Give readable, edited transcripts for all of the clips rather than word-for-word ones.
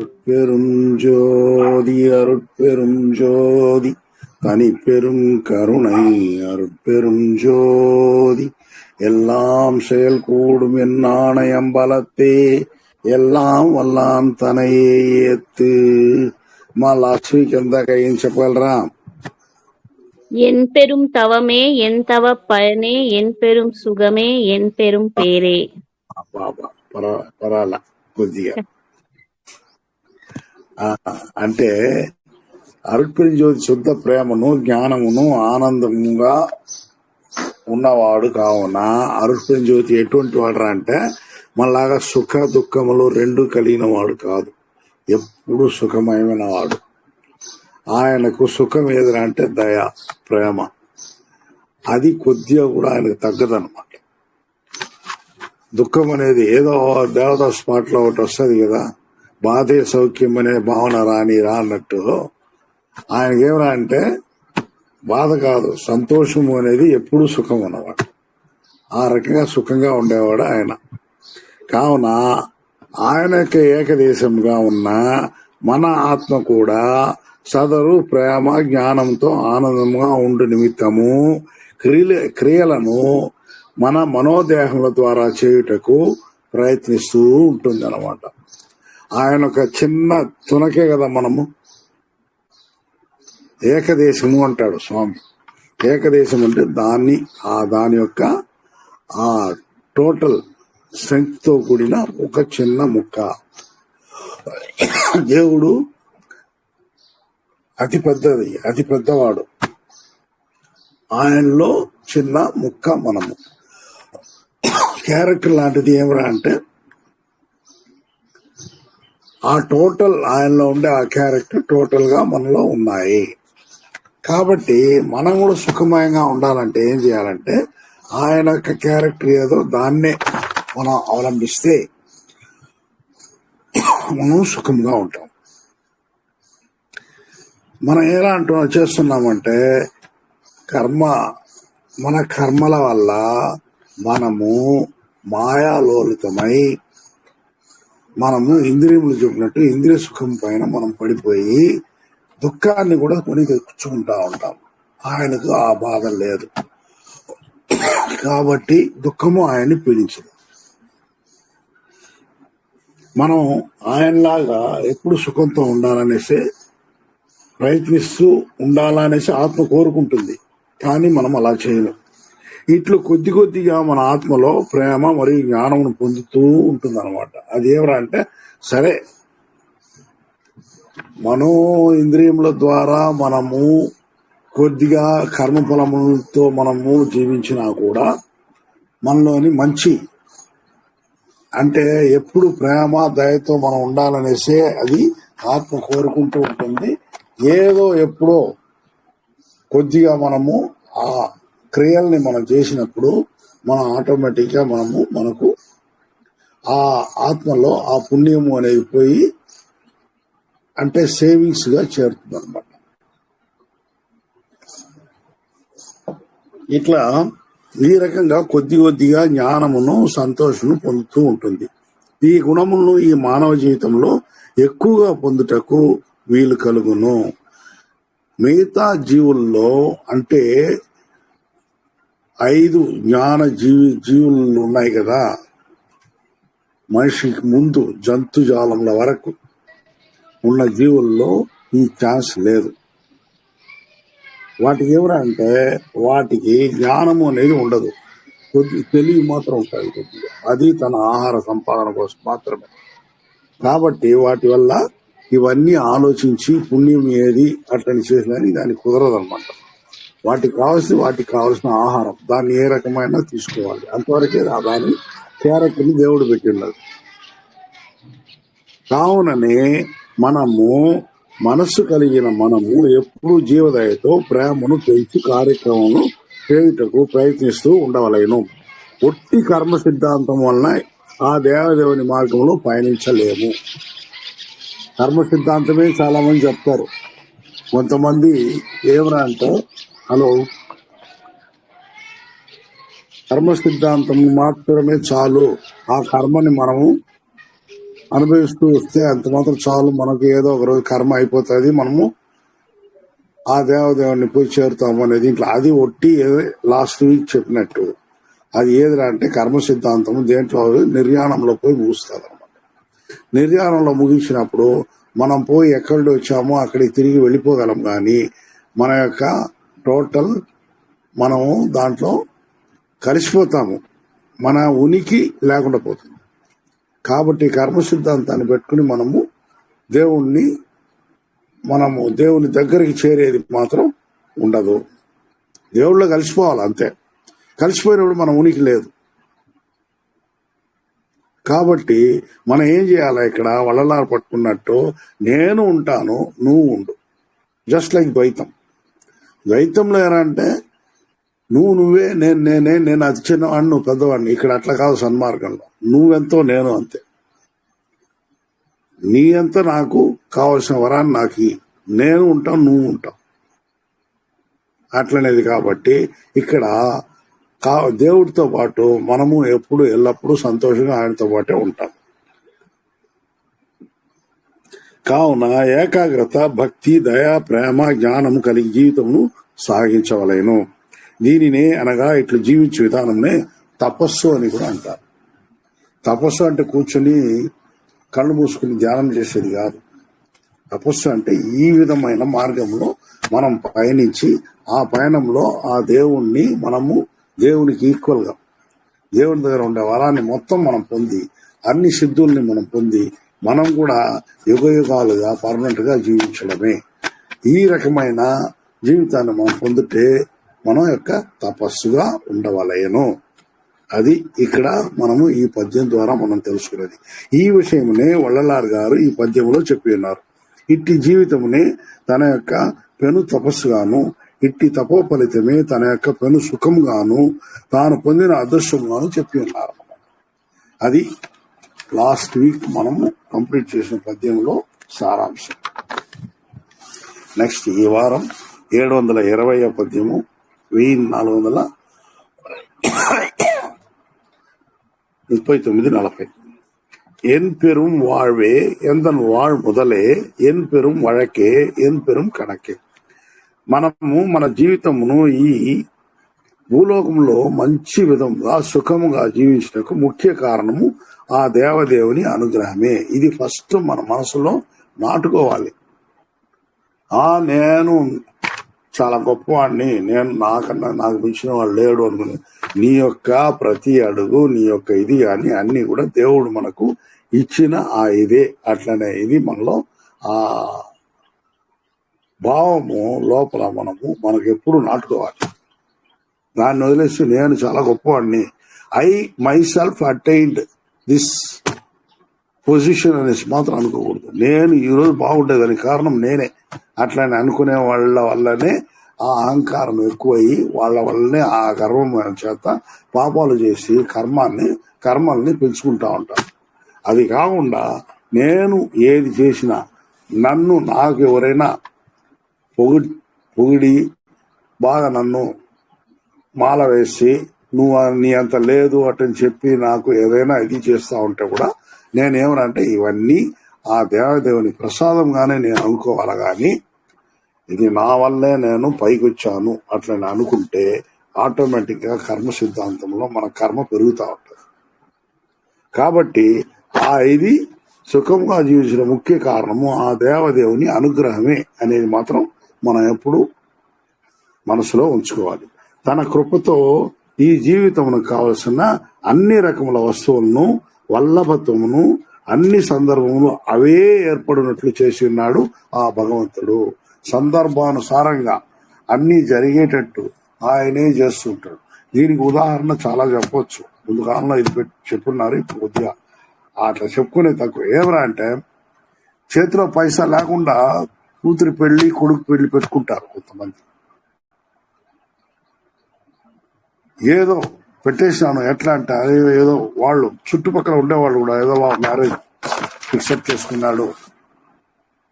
அருட்பெரும் ஜோதி அருட்பெரும் ஜோதி தனிப்பெரும் கருணை அருட்பெரும் ஜோதி எல்லாம் செயல் கூடும் என் ஆணையம்பலத்தே ఎల్లాం వల్లాం తనయే ఎత్తు మా లక్ష్మికి ఎంత ఏం చెప్పగలరా? என் பெரும் தவமே என் தவ பயனே என் பெரும் சுகமே என் பெரும் பேரே. పరాల కొద్దిగా అంటే అరుట్పెరుం జ్యోతి శుద్ధ ప్రేమను జ్ఞానమును ఆనందముగా ఉన్నవాడు కావున అరుట్పెరుం జ్యోతి ఎటువంటి వాడు అంటే మనలాగా సుఖ దుఃఖములు రెండు కలిగిన వాడు కాదు, ఎప్పుడు సుఖమయమైన వాడు. ఆయనకు సుఖం ఏదైనా అంటే దయ, ప్రేమ, అది కొద్దిగా కూడా ఆయనకు తగ్గదనమాట. దుఃఖం అనేది ఏదో దేవతా స్పాట్ లో ఒకటి వస్తుంది కదా, బాధే సౌఖ్యం అనే భావన రానిరా అన్నట్టు ఆయనకేమరా అంటే బాధ కాదు, సంతోషము అనేది ఎప్పుడు సుఖం అన్నవాడు. ఆ రకంగా సుఖంగా ఉండేవాడు ఆయన. కావున ఆయనకి ఏకదేశంగా ఉన్న మన ఆత్మ కూడా సదరు ప్రేమ జ్ఞానంతో ఆనందంగా ఉండు నిమిత్తము క్రియలను మన మనోదేహముల ద్వారా చేయుటకు ప్రయత్నిస్తూ ఉంటుంది అన్నమాట. ఆయన ఒక చిన్న తునకే కదా మనము. ఏకదేశము అంటాడు స్వామి. ఏకదేశం అంటే దాని యొక్క ఆ టోటల్ స్ట్రెంగ్త్ తో కూడిన ఒక చిన్న ముక్క. దేవుడు అతి పెద్దవాడు, ఆయనలో చిన్న ముక్క మనము. క్యారెక్టర్ లాంటిది ఏమరా అంటే ఆ టోటల్ ఆయనలో ఉండే ఆ క్యారెక్టర్ టోటల్ గా మనలో ఉన్నాయి. కాబట్టి మనం కూడా సుఖమయంగా ఉండాలంటే ఏం చేయాలంటే ఆయన యొక్క క్యారెక్టర్ ఏదో దాన్నే మనం అవలంబిస్తే మనం సుఖంగా ఉంటాం. మనం ఎలా చేస్తున్నామంటే మన కర్మల వల్ల మనము మాయాలోలితమై మనము ఇంద్రియములు చెప్పినట్టు ఇంద్రియ సుఖం పైన మనం పడిపోయి దుఃఖాన్ని కూడా కొని తెచ్చుకుంటా ఉంటాం. ఆయనకు ఆ బాధ లేదు కాబట్టి దుఃఖము ఆయన్ని పీడించదు. మనం ఆయనలాగా ఎప్పుడు సుఖంతో ఉండాలనేసి ప్రయత్నిస్తూ ఉండాలనేసి ఆత్మ కోరుకుంటుంది, కానీ మనం అలా చేయలేం. ఇట్లు కొద్దిగా మన ఆత్మలో ప్రేమ మరియు జ్ఞానమును పొందుతూ ఉంటుంది అనమాట. అది ఏమరా అంటే సరే మనో ఇంద్రియముల ద్వారా మనము కొద్దిగా కర్మఫలములతో మనము జీవించినా కూడా మనలోని మంచి అంటే ఎప్పుడు ప్రేమ దయతో మనం ఉండాలనేసే అది ఆత్మ కోరుకుంటూ ఉంటుంది. ఏదో ఎప్పుడో కొద్దిగా మనము ఆ క్రియల్ని మనం చేసినప్పుడు మనం ఆటోమేటిక్ గా మనకు ఆ ఆత్మలో ఆ పుణ్యము అనేది పోయి అంటే సేవింగ్స్ గా చేరుతుంది అనమాట. ఇట్లా ఈ రకంగా కొద్దిగా జ్ఞానమును సంతోషమును పొందుతూ ఉంటుంది. ఈ గుణములను ఈ మానవ జీవితంలో ఎక్కువగా పొందుటకు వీలు కలుగును. మిగతా జీవుల్లో అంటే 5 జ్ఞాన జీవులు ఉన్నాయి కదా, మనిషికి ముందు జంతుజాలముల వరకు ఉన్న జీవుల్లో ఈ ఛాన్స్ లేదు. వాటికి ఎవరా అంటే వాటికి జ్ఞానము అనేది ఉండదు, తెలివి మాత్రం ఉంటుంది కొద్దిగా. అది తన ఆహార సంపాదన కోసం మాత్రమే. కాబట్టి వాటి వల్ల ఇవన్నీ ఆలోచించి పుణ్యం ఏది అట్లని చేసినని దానికి కుదరదు అనమాట. వాటికి కావాల్సిన ఆహారం దాన్ని ఏ రకమైన తీసుకోవాలి, అంతవరకే దాని క్యారెక్టర్ని దేవుడు పెట్టిన్నాడు. కావుననే మనస్సు కలిగిన మనము ఎప్పుడు జీవదయతో ప్రేమను పెంచి కార్యక్రమం చేయుటకు ప్రయత్నిస్తూ ఉండవలేను. ఒట్టి కర్మ సిద్ధాంతం వలన ఆ దేవదేవుని మార్గంలో పయనించలేము. కర్మ సిద్ధాంతమే చాలా మంది చెప్తారు. కొంతమంది ఏమరా అంటే కర్మ సిద్ధాంతం మాత్రమే చాలు, ఆ కర్మని మనము అనుభవిస్తూ వస్తే అంత మాత్రం చాలు, మనకి ఏదో ఒక రోజు కర్మ అయిపోతుంది, మనము ఆ దేవదేవుని పోయి చేరుతాము అనేది. ఇంట్లో అది ఒట్టి లాస్ట్ వీక్ చెప్పినట్టు అది ఏదిరా అంటే కర్మ సిద్ధాంతము దేంట్లో నిర్యాణంలో పోయి ముగుస్తుంది అనమాట. నిర్యాణంలో ముగించినప్పుడు మనం పోయి ఎక్కడి వచ్చామో అక్కడికి తిరిగి వెళ్ళిపోగలం, కానీ మన యొక్క టోటల్ మనము దాంట్లో కలిసిపోతాము, మన ఉనికి లేకుండా పోతుంది. కాబట్టి కర్మ సిద్ధాంతాన్ని పెట్టుకుని మనము దేవుని దగ్గరికి చేరేది మాత్రం ఉండదు. దేవుళ్ళో కలిసిపోవాలి అంతే. కలిసిపోయినప్పుడు మన ఉనికి లేదు. కాబట్టి మనం ఏం చేయాలి, ఇక్కడ వల్లలారు పట్టుకున్నట్టు నేను ఉంటాను, నువ్వు ఉండు. జస్ట్ లైక్ ద్వైతం. ద్వైతంలో ఎలా అంటే నువ్వే, నేను నేనే, నేను అతి చిన్నవాడిని, నువ్వు పెద్దవాడిని. ఇక్కడ అట్లా కాదు. సన్మార్గంలో నువ్వెంతో నేను అంతే. నీ అంతా నాకు కావలసిన వరాన్ని నాకు నేను ఉంటాం, నువ్వు ఉంటావు అట్లనేది. కాబట్టి ఇక్కడ దేవుడితో పాటు మనము ఎప్పుడు ఎల్లప్పుడూ సంతోషంగా ఆయనతో పాటే ఉంటాం. కావున ఏకాగ్రత, భక్తి, దయ, ప్రేమ, జ్ఞానము కలిగి జీవితమును సాగించవలేను. దీనినే అనగా ఇట్లు జీవించే విధానంనే తపస్సు అని కూడా అంటారు. తపస్సు అంటే కూర్చొని కళ్ళు మూసుకుని ధ్యానం చేసేది కాదు. తపస్సు అంటే ఈ విధమైన మార్గంలో మనం పయనించి ఆ పయనంలో ఆ దేవుణ్ణి మనము దేవునికి ఈక్వల్ గా దేవుని దగ్గర ఉండే వరాన్ని మొత్తం మనం పొంది, అన్ని సిద్ధుల్ని మనం పొంది, మనం కూడా యుగయుగాలుగా పర్మనెంట్ గా జీవించడమే. ఈ రకమైన జీవితాన్ని మనం పొందితే మనం యొక్క తపస్సుగా ఉండవలేను. అది ఇక్కడ మనము ఈ పద్యం ద్వారా మనం తెలుసుకున్నది. ఈ విషయమునే వల్లలార్ గారు ఈ పద్యంలో చెప్పి ఉన్నారు. ఇట్టి జీవితమునే తన యొక్క పెను తపస్సుగాను, ఇట్టి తపో ఫలితమే తన యొక్క పెను సుఖంగాను, తాను పొందిన అదృష్టంగాను చెప్పి ఉన్నారు. అది లాస్ట్ వీక్ మనము కంప్లీట్ చేసిన పద్యంలో సారాంశం. నెక్స్ట్ ఈ వారం 720వ పద్యము 1439-40. என் பெரும் வாழ்வே எந்தன் வாழ் முதలే ఎన్ పెరుం వழకే ఎన్ పెరుం కణకే. మనము మన జీవితమును ఈ భూలోకంలో మంచి విధంగా సుఖముగా జీవించడానికి ముఖ్య కారణము ఆ దేవదేవుని అనుగ్రహమే. ఇది ఫస్ట్ మన మనసులో నాటుకోవాలి. నేను చాలా గొప్పవాడిని, నేను నాకన్నా నాకు మించిన వాడు లేడు అనుకుని నీ యొక్క ప్రతి అడుగు, నీ యొక్క ఇది అని అన్ని కూడా దేవుడు మనకు ఇచ్చిన ఆ ఇదే. అట్లనే ఇది మనలో ఆ భావము లోపల మనకు ఎప్పుడు నాటుకోవాలి. దాన్ని వదిలేసి నేను చాలా గొప్పవాడిని, I my self attained this position అనేసి మాత్రం అనుకోకూడదు. నేను ఈరోజు బాగుండేదానికి కారణం నేనే. అట్లని అనుకునే వాళ్ళ వల్లనే ఆ అహంకారం ఎక్కువయ్యి వాళ్ళ వల్లనే ఆ గర్వం చేత పాపాలు చేసి కర్మల్ని పెంచుకుంటా ఉంటారు. అది కాకుండా నేను ఏది చేసినా నాకు ఎవరైనా పొగిడి బాగా నన్ను మాల వేసి నువ్వు నీ అంత లేదు అటని చెప్పి నాకు ఏదైనా ఇది చేస్తా ఉంటే కూడా నేనేమనంటే ఇవన్నీ ఆ దేవదేవుని ప్రసాదంగానే నేను అనుకోవాలి. కానీ ఇది నా వల్లే నేను పైకి వచ్చాను అట్లా అనుకుంటే ఆటోమేటిక్ గా కర్మ సిద్ధాంతంలో మన కర్మ పెరుగుతూ ఉంటుంది. కాబట్టి ఇది సుఖంగా జీవించిన ముఖ్య కారణము ఆ దేవదేవుని అనుగ్రహమే అనేది మాత్రం మనం ఎప్పుడు మనసులో ఉంచుకోవాలి. తన కృపతో ఈ జీవితమునకు కావలసిన అన్ని రకముల వస్తువులను, వల్లభత్వమును అన్ని సందర్భములు అవే ఏర్పడినట్లు చేసి ఉన్నాడు ఆ భగవంతుడు. సందర్భానుసారంగా అన్ని జరిగేటట్టు ఆయనే చేస్తుంటాడు. దీనికి ఉదాహరణ చాలా చెప్పొచ్చు. ముందు కాలంలో ఇది చెప్పున్నారు, ఇప్పుడు కొద్దిగా అట్లా చెప్పుకునే తక్కువ. ఏమరా అంటే చేతిలో పైసా లేకుండా కూతురి పెళ్లి కొడుకు పెళ్లి పెట్టుకుంటారు కొంతమంది. ఏదో పెట్టేసినాను ఎట్లా అంటే ఏదో వాళ్ళు చుట్టుపక్కల ఉండేవాళ్ళు కూడా ఏదో మ్యారేజ్ ఫిక్సప్ చేసుకున్నాడు,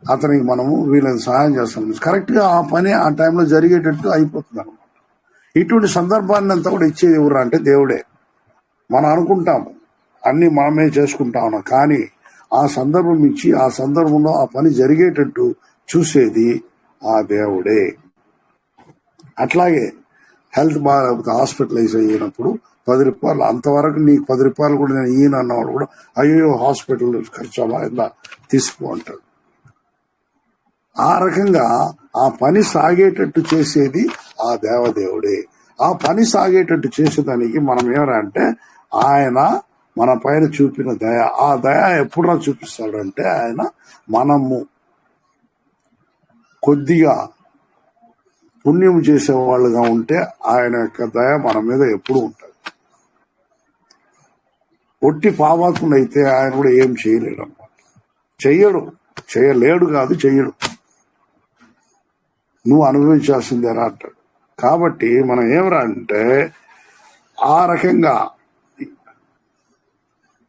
అతనికి మనము వీళ్ళని సహాయం చేస్తాం, కరెక్ట్ గా ఆ పని ఆ టైంలో జరిగేటట్టు అయిపోతుంది అనమాట. ఇటువంటి సందర్భాన్ని అంతా కూడా ఇచ్చేది ఎవరు అంటే దేవుడే. మనం అనుకుంటాము అన్ని మనమే చేసుకుంటా ఉన్నాం, కానీ ఆ సందర్భం ఇచ్చి ఆ సందర్భంలో ఆ పని జరిగేటట్టు చూసేది ఆ దేవుడే. అట్లాగే హెల్త్ బాగాలేకపోతే హాస్పిటలైజ్ అయినప్పుడు 10 రూపాయలు, అంతవరకు నీకు 10 రూపాయలు కూడా నేను ఈయన అన్నవాడు కూడా అయ్యో హాస్పిటల్ ఖర్చు ఇలా తీసుకో అంటాడు. ఆ రకంగా ఆ పని సాగేటట్టు చేసేది ఆ దేవదేవుడే. ఆ పని సాగేటట్టు చేసేదానికి మనం ఏమంటే ఆయన మన పైన చూపిన దయ. ఆ దయ ఎప్పుడో చూపిస్తాడంటే ఆయన మనము కొద్దిగా పుణ్యం చేసేవాళ్ళుగా ఉంటే ఆయన యొక్క దయ మన మీద ఎప్పుడు ఉంటుంది. ఒట్టి పాపాత్ముడు అయితే ఆయన కూడా ఏం చేయలేడు అన్నమాట. చేయలేడు కాదు, చెయ్యడు. నువ్వు అనుభవించాల్సిందేరా అంటాడు. కాబట్టి మనం ఏమరా అంటే ఆ రకంగా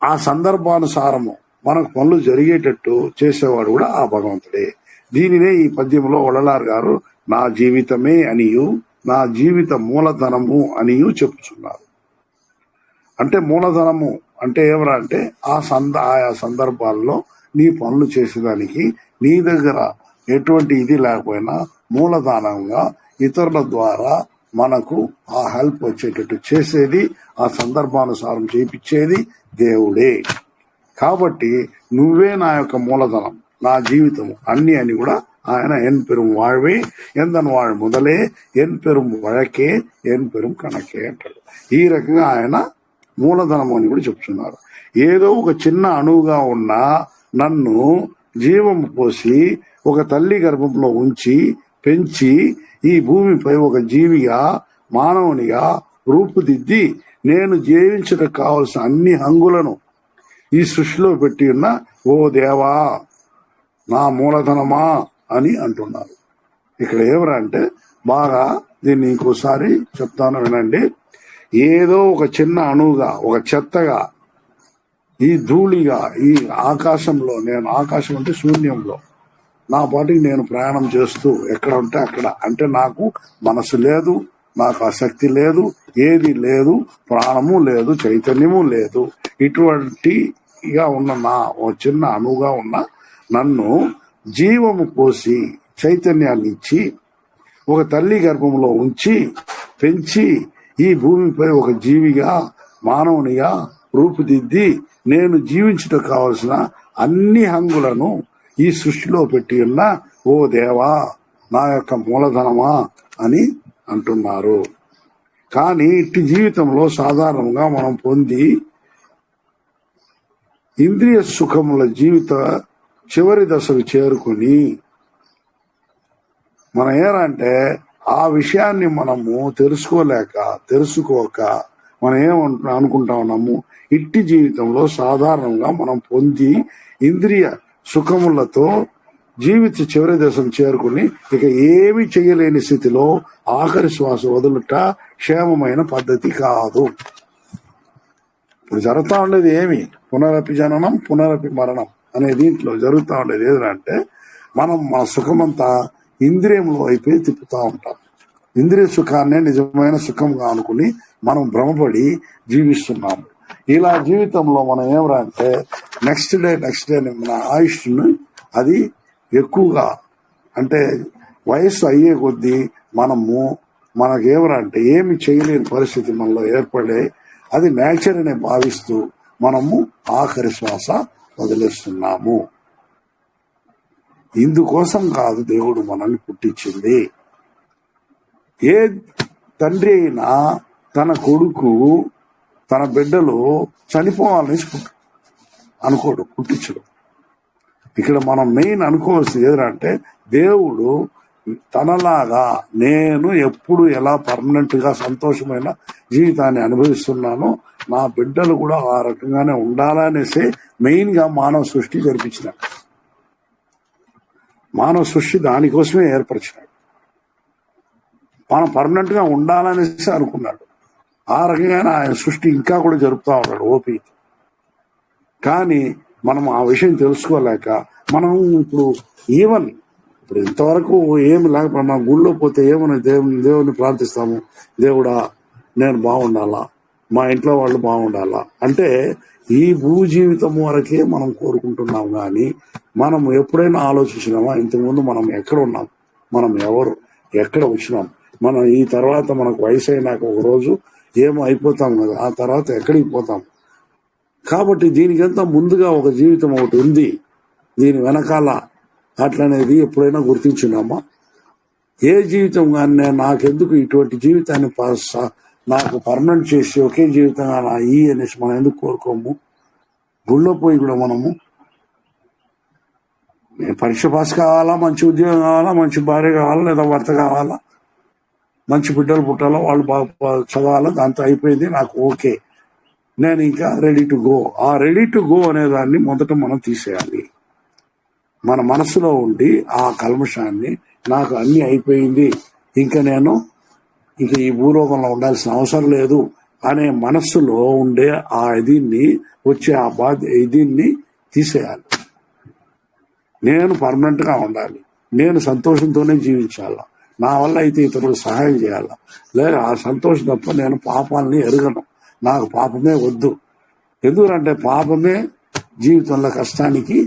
ఆ సందర్భానుసారము మనకు పనులు జరిగేటట్టు చేసేవాడు కూడా ఆ భగవంతుడే. దీనినే ఈ పద్యంలో వడలార్ గారు నా జీవితమే అనియు నా జీవిత మూలధనము అనియు చెప్పుచున్నారు. అంటే మూలధనము అంటే ఏమరా అంటే ఆయా సందర్భాల్లో నీ పనులు చేసేదానికి నీ దగ్గర ఎటువంటి ఇది లేకపోయినా మూలధనంగా ఇతరుల ద్వారా మనకు ఆ హెల్ప్ వచ్చేటట్టు చేసేది, ఆ సందర్భానుసారం చేయించేది దేవుడే. కాబట్టి నువ్వే నా యొక్క మూలధనం, నా జీవితము అన్ని అని కూడా ఆయన ఎన్ పెరుం వాழ்வே ఎందన్ వాழ் మొదలే ఎన్ పెరుం వழకే ఎన్ పెరుం కణకే అంటాడు. ఈ రకంగా ఆయన మూలధనం అని కూడా చెప్తున్నారు. ఏదో ఒక చిన్న అణువుగా ఉన్న నన్ను జీవము పోసి ఒక తల్లి గర్భంలో ఉంచి పెంచి ఈ భూమిపై ఒక జీవిగా మానవునిగా రూపుదిద్ది నేను జీవించడానికి కావలసిన అన్ని హంగులను ఈ సృష్టిలో పెట్టి ఉన్న ఓ దేవా నా మూలధనమా అని అంటున్నారు. ఇక్కడ ఏమరా అంటే బాగా దీన్ని ఇంకోసారి చెప్తాను వినండి. ఏదో ఒక చిన్న అణువుగా, ఒక చెత్తగా, ఈ ధూళిగా ఈ ఆకాశంలో, నేను ఆకాశం అంటే శూన్యంలో నా పాటికి నేను ప్రయాణం చేస్తూ ఎక్కడ ఉంటే అక్కడ, అంటే నాకు మనసు లేదు, నాకు ఆసక్తి లేదు, ఏది లేదు, ప్రాణము లేదు, చైతన్యము లేదు. ఇటువంటిగా ఉన్న నా ఓ చిన్న అణువుగా ఉన్న నన్ను జీవము పోసి చైతన్యాన్ని ఇచ్చి ఒక తల్లి గర్భంలో ఉంచి పెంచి ఈ భూమిపై ఒక జీవిగా మానవునిగా రూపుదిద్ది నేను జీవించటం కావలసిన అన్ని హంగులను ఈ సృష్టిలో పెట్టి ఉన్న ఓ దేవా నా యొక్క మూలధనమా అని అంటున్నారు. కానీ ఇట్టి జీవితంలో సాధారణంగా మనం పొంది ఇంద్రియ సుఖముల జీవిత చివరి దశకు చేరుకుని మనం ఏమంటే ఆ విషయాన్ని మనము తెలుసుకోక మనం అనుకుంటా ఉన్నాము, ఇట్టి జీవితంలో సాధారణంగా మనం పొంది ఇంద్రియ సుఖములతో జీవిత చివరి దశను చేరుకుని ఇక ఏమి చేయలేని స్థితిలో ఆఖరి శ్వాస వదులుట క్షేమమైన పద్ధతి కాదు. ఇప్పుడు జరుగుతూ ఉండేది ఏమి, పునరపి జననం పునరపి మరణం అనే దీంట్లో జరుగుతూ ఉండేది ఏదంటే మనం మన సుఖమంతా ఇంద్రియంలో అయిపోయి తిప్పుతూ ఉంటాం. ఇంద్రియ సుఖాన్నే నిజమైన సుఖంగా అనుకుని మనం భ్రమపడి జీవిస్తున్నాము. ఇలా జీవితంలో మనం ఏమరా అంటే నెక్స్ట్ డే మన ఆయుష్ను అది ఎక్కువగా, అంటే వయస్సు అయ్యే కొద్దీ మనకేమరా అంటే ఏమి చేయలేని పరిస్థితి మనలో ఏర్పడే అది నేచర్ అని భావిస్తూ మనము ఆఖరి శ్వాస వదిలేస్తున్నాము. ఇందుకోసం కాదు దేవుడు మనల్ని పుట్టించింది. ఏ తండ్రి అయినా తన కొడుకు తన బిడ్డలు చనిపోవాలని అనుకోడు, పుట్టించడు. ఇక్కడ మనం మెయిన్ అనుకోవాల్సింది ఏదంటే దేవుడు తనలాగా నేను ఎప్పుడు ఎలా పర్మనెంట్ గా సంతోషమైన జీవితాన్ని అనుభవిస్తున్నానో నా బిడ్డలు కూడా ఆ రకంగానే ఉండాలనేసి మెయిన్ గా మానవ సృష్టి జరిపించినాడు. మానవ సృష్టి దానికోసమే ఏర్పరిచినాడు. మనం పర్మనెంట్ గా ఉండాలనేసి అనుకున్నాడు. ఆ రకంగానే ఆయన సృష్టి ఇంకా కూడా జరుపుతా ఉన్నాడు ఓపి. కానీ మనం ఆ విషయం తెలుసుకోలేక మనం ఇప్పుడు ఇంతవరకు ఏమి లేకపోతే మన గుళ్ళో పోతే ఏమని దేవుని ప్రార్థిస్తాము, దేవుడా నేను బాగుండాలా, మా ఇంట్లో వాళ్ళు బాగుండాలా అంటే ఈ భూ జీవితం వరకే మనం కోరుకుంటున్నాం. కానీ మనం ఎప్పుడైనా ఆలోచించినామా ఇంతకుముందు మనం ఎక్కడ ఉన్నాం, మనం ఎవరు, ఎక్కడ వచ్చినాం, మనం ఈ తర్వాత మనకు వయసు అయినాక ఒక రోజు ఏమో అయిపోతాం కదా, ఆ తర్వాత ఎక్కడికి పోతాం. కాబట్టి దీనికంతా ముందుగా ఒక జీవితం ఒకటి ఉంది, దీని వెనకాల అట్లనేది ఎప్పుడైనా గుర్తించినామా? ఏ జీవితం కానీ నాకెందుకు ఇటువంటి జీవితాన్ని నాకు పర్మనెంట్ చేసి ఒకే జీవితంగా నా అనేసి మనం ఎందుకు కోరుకోము? గుళ్ళో పోయి కూడా మనము పరీక్ష పాస్ కావాలా, మంచి ఉద్యోగం కావాలా, మంచి భార్య కావాలా, లేదా భర్త కావాలా, మంచి బిడ్డలు పుట్టాలా, వాళ్ళు బాగా చదవాలా, దాంతో అయిపోయింది నాకు ఓకే, నేను ఇంకా రెడీ టు గో. ఆ రెడీ టు గో అనే దాన్ని మొదట మనం తీసేయాలి. మన మనసులో ఉండి ఆ కల్మషాన్ని, నాకు అన్ని అయిపోయింది, ఇంకా నేను ఇంక ఈ భూలోకంలో ఉండాల్సిన అవసరం లేదు అనే మనస్సులో ఉండే ఆ దీన్ని వచ్చే ఆ దీన్ని తీసేయాలి. నేను పర్మనెంట్ గా ఉండాలి, నేను సంతోషంతోనే జీవించాలా, నా వల్ల అయితే ఇతరులకు సహాయం చేయాలా, లేదా ఆ సంతోషం తప్ప నేను పాపాలని ఎరగను, నాకు పాపమే వద్దు. ఎందుకంటే పాపమే జీవితంలో కష్టానికి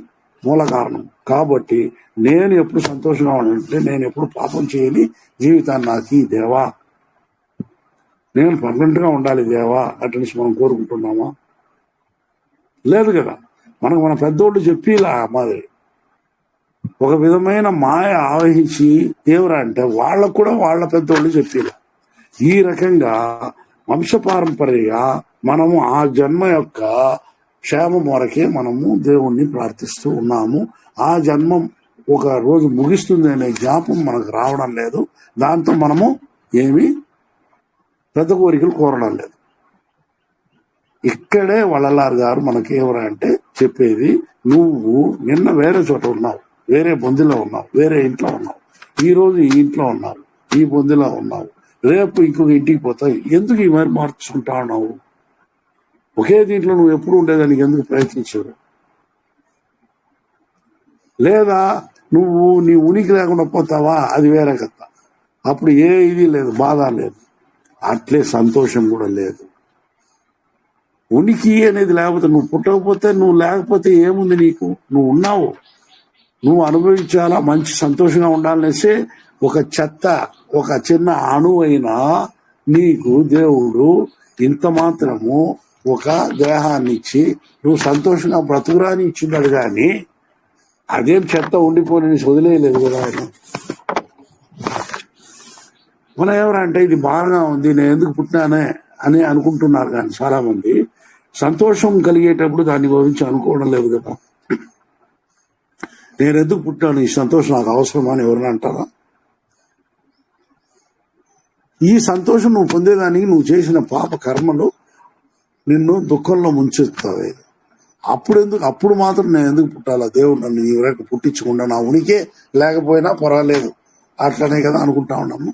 మూల కారణం. కాబట్టి నేను ఎప్పుడు సంతోషంగా ఉండాలంటే నేను ఎప్పుడు పాపం చేయని జీవితాన్ని నాకు దేవా, నేను పర్మనెంట్ గా ఉండాలి దేవా అట్లని మనం కోరుకుంటున్నామా? లేదు కదా. మనకు మన పెద్దోళ్ళు చెప్పిలా మాది ఒక విధమైన మాయ ఆవహించి ఏవరా అంటే వాళ్ళకు కూడా వాళ్ళ పెద్దోళ్ళు చెప్పిలా. ఈ రకంగా వంశపారంపర్యంగా మనము ఆ జన్మ యొక్క క్షేమం వరకే మనము దేవుణ్ణి ప్రార్థిస్తూ ఉన్నాము. ఆ జన్మం ఒక రోజు ముగిస్తుంది అనే జ్ఞాపం మనకు రావడం లేదు. దాంతో మనము ఏమి పెద్ద కోరికలు కోరడం లేదు. ఇక్కడే వల్లలార్ గారు మనకి ఏమరా అంటే చెప్పేది, నువ్వు నిన్న వేరే చోట ఉన్నావు, వేరే బొందిలో ఉన్నావు, వేరే ఇంట్లో ఉన్నావు, ఈ రోజు ఈ ఇంట్లో ఉన్నావు, ఈ బొందిలో ఉన్నావు, రేపు ఇంకొక ఇంటికి పోతావు, ఎందుకు ఈ మరి మార్చుకుంటా ఉన్నావు? ఒకే దీంట్లో నువ్వు ఎప్పుడు ఉండేదానికి ఎందుకు ప్రయత్నించవు? లేదా నువ్వు నీ ఉనికి లేకుండా పోతావా, అది వేరే కథ. అప్పుడు ఏ ఇది లేదు, బాధ లేదు, అట్లే సంతోషం కూడా లేదు. ఉనికి అనేది లేకపోతే, నువ్వు పుట్టకపోతే, నువ్వు లేకపోతే ఏముంది నీకు? నువ్వు ఉన్నావు, నువ్వు అనుభవించాలా, మంచి సంతోషంగా ఉండాలనేసి ఒక చెత్త, ఒక చిన్న అణువైనా నీకు దేవుడు ఇంత మాత్రము ఒక దేహాన్ని ఇచ్చి నువ్వు సంతోషంగా బ్రతుకురాని ఇచ్చినాడు. కానీ అదేం చెత్త ఉండిపోని వదిలేయలేదు కదా ఆయన. మనం ఎవరంటే ఇది బాగా ఉంది, నేను ఎందుకు పుట్టినానే అని అనుకుంటున్నారు. కానీ చాలా మంది సంతోషం కలిగేటప్పుడు దాని గురించి అనుకోవడం లేదు కదా. నేను ఎందుకు పుట్టాను, ఈ సంతోషం నాకు అవసరమా అని ఎవరైనా అంటారా? ఈ సంతోషం నువ్వు పొందేదానికి నువ్వు చేసిన పాప కర్మలు నిన్ను దుఃఖంలో ముంచెత్తాయి. అప్పుడు మాత్రం నేను ఎందుకు పుట్టాలా, దేవుడు నన్ను ఈ వరకు పుట్టించకుండా నా ఉనికే లేకపోయినా పర్వాలేదు అట్లనే కదా అనుకుంటా ఉన్నాము.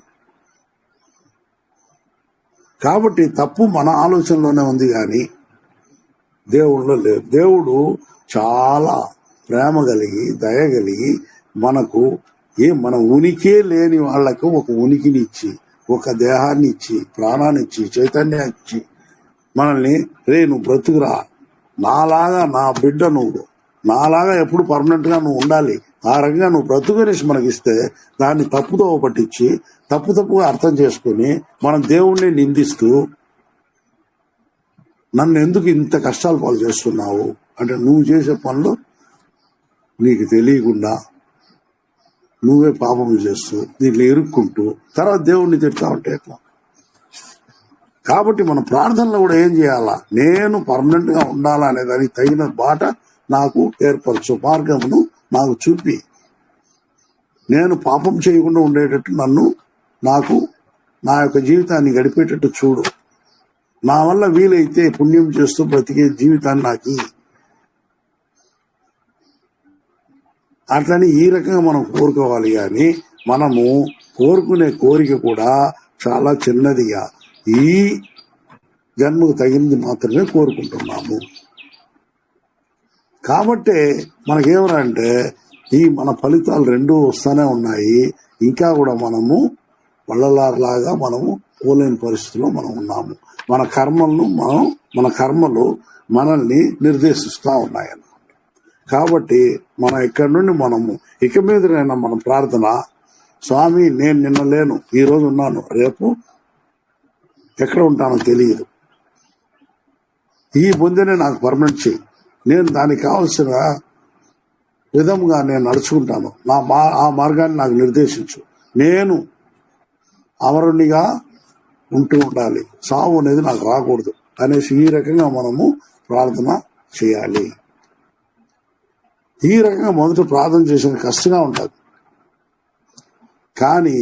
కాబట్టి తప్పు మన ఆలోచనలోనే ఉంది కానీ దేవుడిలో లేదు. దేవుడు చాలా ప్రేమ కలిగి, దయ కలిగి మనకు మన ఉనికే లేని వాళ్లకు ఒక ఉనికిని ఇచ్చి, ఒక దేహాన్ని ఇచ్చి, ప్రాణాన్ని ఇచ్చి, చైతన్యాన్ని ఇచ్చి మనల్ని నువ్వు బ్రతుకురా, నాలాగా నా బిడ్డ నువ్వు, నాలాగా ఎప్పుడు పర్మనెంట్ గా నువ్వు ఉండాలి, ఆ రకంగా నువ్వు బ్రతుకునేసి మనకిస్తే దాన్ని తప్పుతో పట్టించి తప్పుగా అర్థం చేసుకుని మనం దేవుణ్ణి నిందిస్తూ నన్ను ఎందుకు ఇంత కష్టాలు పాలు చేస్తున్నావు అంటే, నువ్వు చేసే పనులు నీకు తెలియకుండా నువ్వే పాపం చేస్తూ దీంట్లో ఇరుక్కుంటూ తర్వాత దేవుణ్ణి తిడతా ఉంటే ఎట్లా? కాబట్టి మన ప్రార్థనలో కూడా ఏం చేయాలా, నేను పర్మనెంట్ గా ఉండాలా అనే దానికి తగిన బాట నాకు ఏర్పరచు, మార్గమును నాకు చూపి, నేను పాపం చేయకుండా ఉండేటట్టు నాకు నా యొక్క జీవితాన్ని గడిపేటట్టు చూడు, నా వల్ల వీలైతే పుణ్యం చేస్తూ బ్రతికే జీవితాన్ని నాకు. అట్లని ఈ రకంగా మనం కోరుకోవాలి. కానీ మనము కోరుకునే కోరిక కూడా చాలా చిన్నదిగా ఈ జన్మకు తగినది మాత్రమే కోరుకుంటున్నాము. కాబట్టి మనకేమరంటే మన ఫలితాలు రెండూ వస్తూనే ఉన్నాయి. ఇంకా కూడా మనము వల్లలాగా మనము పోలేని పరిస్థితిలో మనం ఉన్నాము. మన కర్మలు మనల్ని నిర్దేశిస్తూ ఉన్నాయన్న. కాబట్టి మనం ఇక్కడి నుండి మనము ఇక మీదనైనా మన ప్రార్థన, స్వామి నేను నిన్న లేను, ఈ రోజు ఉన్నాను, రేపు ఎక్కడ ఉంటానో తెలియదు, ఈ బొందెనే నాకు పర్మనెంట్ చేయి, నేను దానికి కావలసిన విధంగా నేను నడుచుకుంటాను, ఆ మార్గాన్ని నాకు నిర్దేశించు, నేను అమరునిగా ఉంటూ ఉండాలి, సావు అనేది నాకు రాకూడదు అనేసి ఈ రకంగా మనము ప్రార్థన చేయాలి. ఈ రకంగా మొదట ప్రార్థన చేసిన కష్టంగా ఉంటుంది, కానీ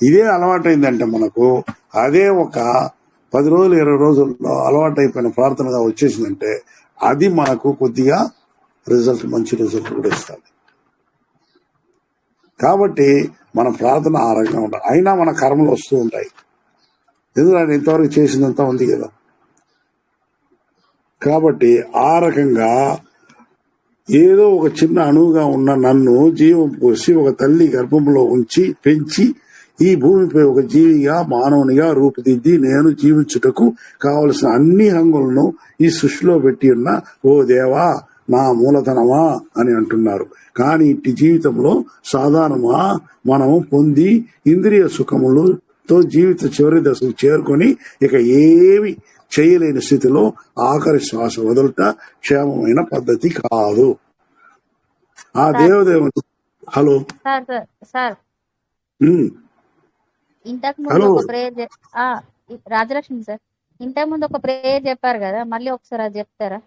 ఇదే అలవాటైందంటే మనకు అదే ఒక 10 రోజులు 20 రోజుల్లో అలవాటైపోయిన ప్రార్థనగా వచ్చేసిందంటే అది మనకు కొద్దిగా మంచి రిజల్ట్ కూడా ఇస్తుంది. కాబట్టి మన ప్రార్థన ఆ రకంగా ఉండాలి. అయినా మన కర్మలు వస్తూ ఉంటాయి, ఎందుకంటే ఇంతవరకు చేసినంత ఉంది కదా. కాబట్టి ఆ రకంగా ఏదో ఒక చిన్న అణువుగా ఉన్న నన్ను జీవం పోసి ఒక తల్లి గర్భంలో ఉంచి పెంచి ఈ భూమిపై ఒక జీవిగా మానవునిగా రూపుదిద్ది నేను జీవించుటకు కావలసిన అన్ని హంగులను ఈ సృష్టిలో పెట్టి ఉన్న ఓ దేవా నా మూలధనమా అని అంటున్నారు. కానీ ఇట్టి జీవితంలో సాధారణమా మనము పొంది ఇంద్రియ సుఖములతో జీవిత చివరి దశకు చేరుకొని ఇక ఏమి చేయలేని స్థితిలో ఆఖరి శ్వాస వదులుట క్షేమమైన పద్ధతి కాదు. ఆ దేవదేవుని హలో సార్ ఇంతకు ముందు హలో ఒక ప్రేయర్ రాజలక్ష్మి సార్, ఇంతకు ముందు ఒక ప్రేయర్ చెప్పారు కదా, మళ్ళీ ఒకసారి అది చెప్తారా?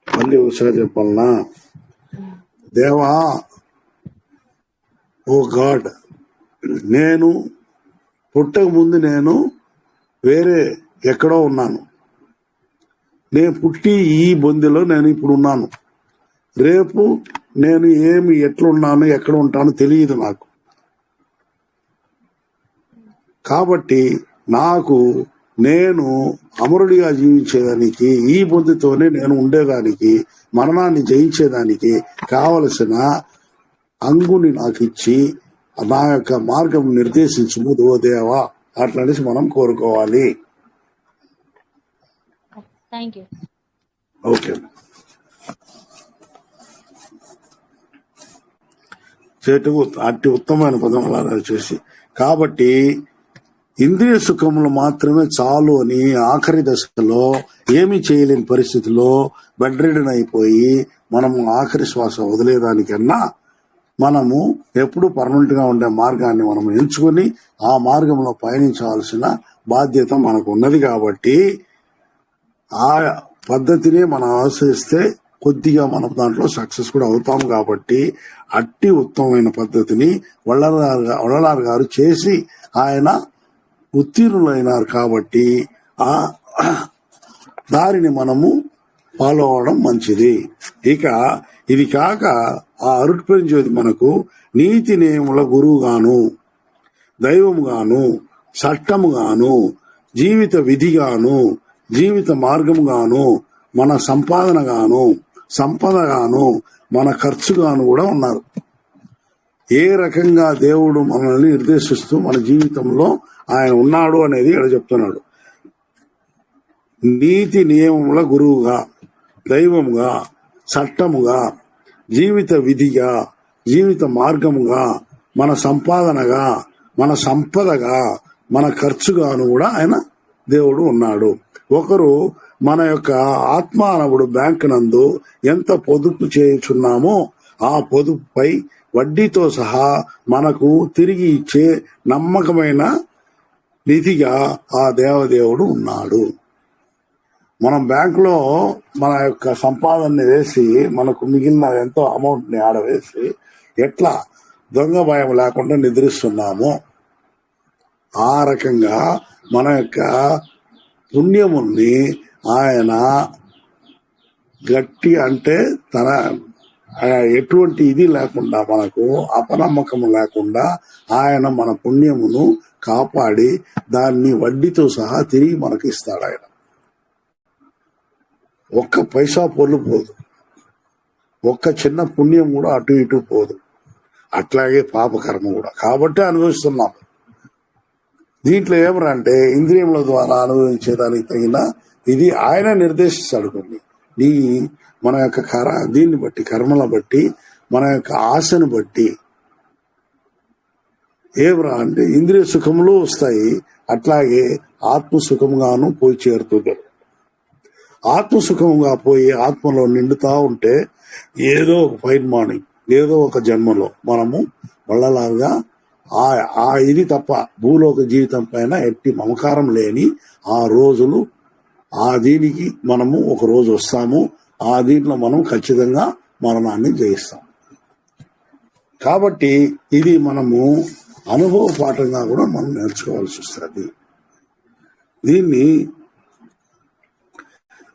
మళ్ళీ ఒకసారి చెప్పాలనా? దేవా, ఓ గాడ్, నేను పుట్టక ముందు నేను వేరే ఎక్కడో ఉన్నాను, నేను పుట్టి ఈ బొందిలో నేను ఇప్పుడు ఉన్నాను, రేపు నేను ఎట్లున్నాను ఎక్కడ ఉంటానో తెలియదు నాకు. కాబట్టి నేను అమరుడిగా జీవించేదానికి, ఈ బొందితోనే నేను ఉండేదానికి, మరణాన్ని జయించేదానికి కావలసిన అంగుని నాకు ఇచ్చి నా యొక్క మార్గం నిర్దేశించుము ఓ దేవా అట్లనేసి మనం కోరుకోవాలి. ఓకే, చేటుకు అట్టి ఉత్తమమైన పదం అలా చేసి, కాబట్టి ఇంద్రియ సుఖములు మాత్రమే చాలు అని ఆఖరి దశలో ఏమీ చేయలేని పరిస్థితిలో బెడ్ రిడన్ అయిపోయి మనము ఆఖరి శ్వాస వదిలేదానికన్నా మనము ఎప్పుడు పర్మనెంట్ గా ఉండే మార్గాన్ని మనం ఎంచుకొని ఆ మార్గంలో పయనించాల్సిన బాధ్యత మనకు ఉన్నది. కాబట్టి ఆ పద్ధతిని మనం అనుసరిస్తే కొద్దిగా మనం దాంట్లో సక్సెస్ కూడా అవుతాం. కాబట్టి అట్టి ఉత్తమమైన పద్ధతిని వళ్ళలార్ గారు చేసి ఆయన ఉత్తీర్ణులైనారు. కాబట్టి ఆ దారిని మనము ఫాలో అవడం మంచిది. ఇక ఇది కాక ఆ అరుట్పేరు జ్యోతి మనకు నీతి నియముల గురువుగాను, దైవముగాను, చట్టముగాను, జీవిత విధిగాను, జీవిత మార్గముగాను, మన సంపదగాను, మన ఖర్చుగాను కూడా ఉన్నారు. ఏ రకంగా దేవుడు మనల్ని నిర్దేశిస్తూ మన జీవితంలో ఆయన ఉన్నాడు అనేది ఇక్కడ చెప్తున్నాడు. నీతి నియమముల గురువుగా, దైవముగా, చట్టముగా, జీవిత విధిగా, జీవిత మార్గముగా, మన సంపాదనగా, మన సంపదగా, మన ఖర్చుగాను కూడా ఆయన దేవుడు ఉన్నాడు. ఒకరు మన యొక్క ఆత్మానవుడు బ్యాంకు నందు ఎంత పొదుపు చేయుచున్నామో ఆ పొదుపుపై వడ్డీతో సహా మనకు తిరిగి ఇచ్చే నమ్మకమైన నిధిగా ఆ దేవదేవుడు ఉన్నాడు. మనం బ్యాంకులో మన యొక్క సంపాదనని వేసి మనకు మిగిలిన ఎంతో అమౌంట్ ని ఆడవేసి ఎట్లా దొంగ భయం లేకుండా నిద్రిస్తున్నామో ఆ రకంగా మన యొక్క పుణ్యముల్ని ఆయన గట్టి అంటే తన ఎటువంటి ఇది లేకుండా మనకు అపనమ్మకం లేకుండా ఆయన మన పుణ్యమును కాపాడి దాన్ని వడ్డీతో సహా తిరిగి మనకి ఇస్తాడు. ఆయన ఒక్క పైసా పొల్లు పోదు, ఒక్క చిన్న పుణ్యం కూడా అటు ఇటు పోదు, అట్లాగే పాపకర్మ కూడా. కాబట్టి అనుభవిస్తున్నాం. దీంట్లో ఏమరా అంటే ఇంద్రియముల ద్వారా అనుభవించేదానికి తగిన ఇది ఆయన నిర్దేశిస్తాడు. కొన్ని మన యొక్క దీన్ని బట్టి, కర్మల బట్టి, మన యొక్క ఆశను బట్టి ఏమరా అంటే ఇంద్రియ సుఖములు వస్తాయి, అట్లాగే ఆత్మ సుఖంగాను పోయి చేరుతుంది. ఆత్మ సుఖంగా పోయి ఆత్మలో నిండుతా ఉంటే ఏదో ఒక ఫైన్ మార్నింగ్, ఏదో ఒక జన్మలో మనము వాళ్ళలాగా ఆ ఇది తప్ప భూలోక జీవితం పైన ఎట్టి మమకారం లేని ఆ రోజులు, ఆ దీనికి మనము ఒక రోజు వస్తాము. ఆ దీంట్లో మనం ఖచ్చితంగా మరణాన్ని జయిస్తాం. కాబట్టి ఇది మనము అనుభవ పాఠంగా కూడా మనం నేర్చుకోవాల్సి వస్తుంది. దీన్ని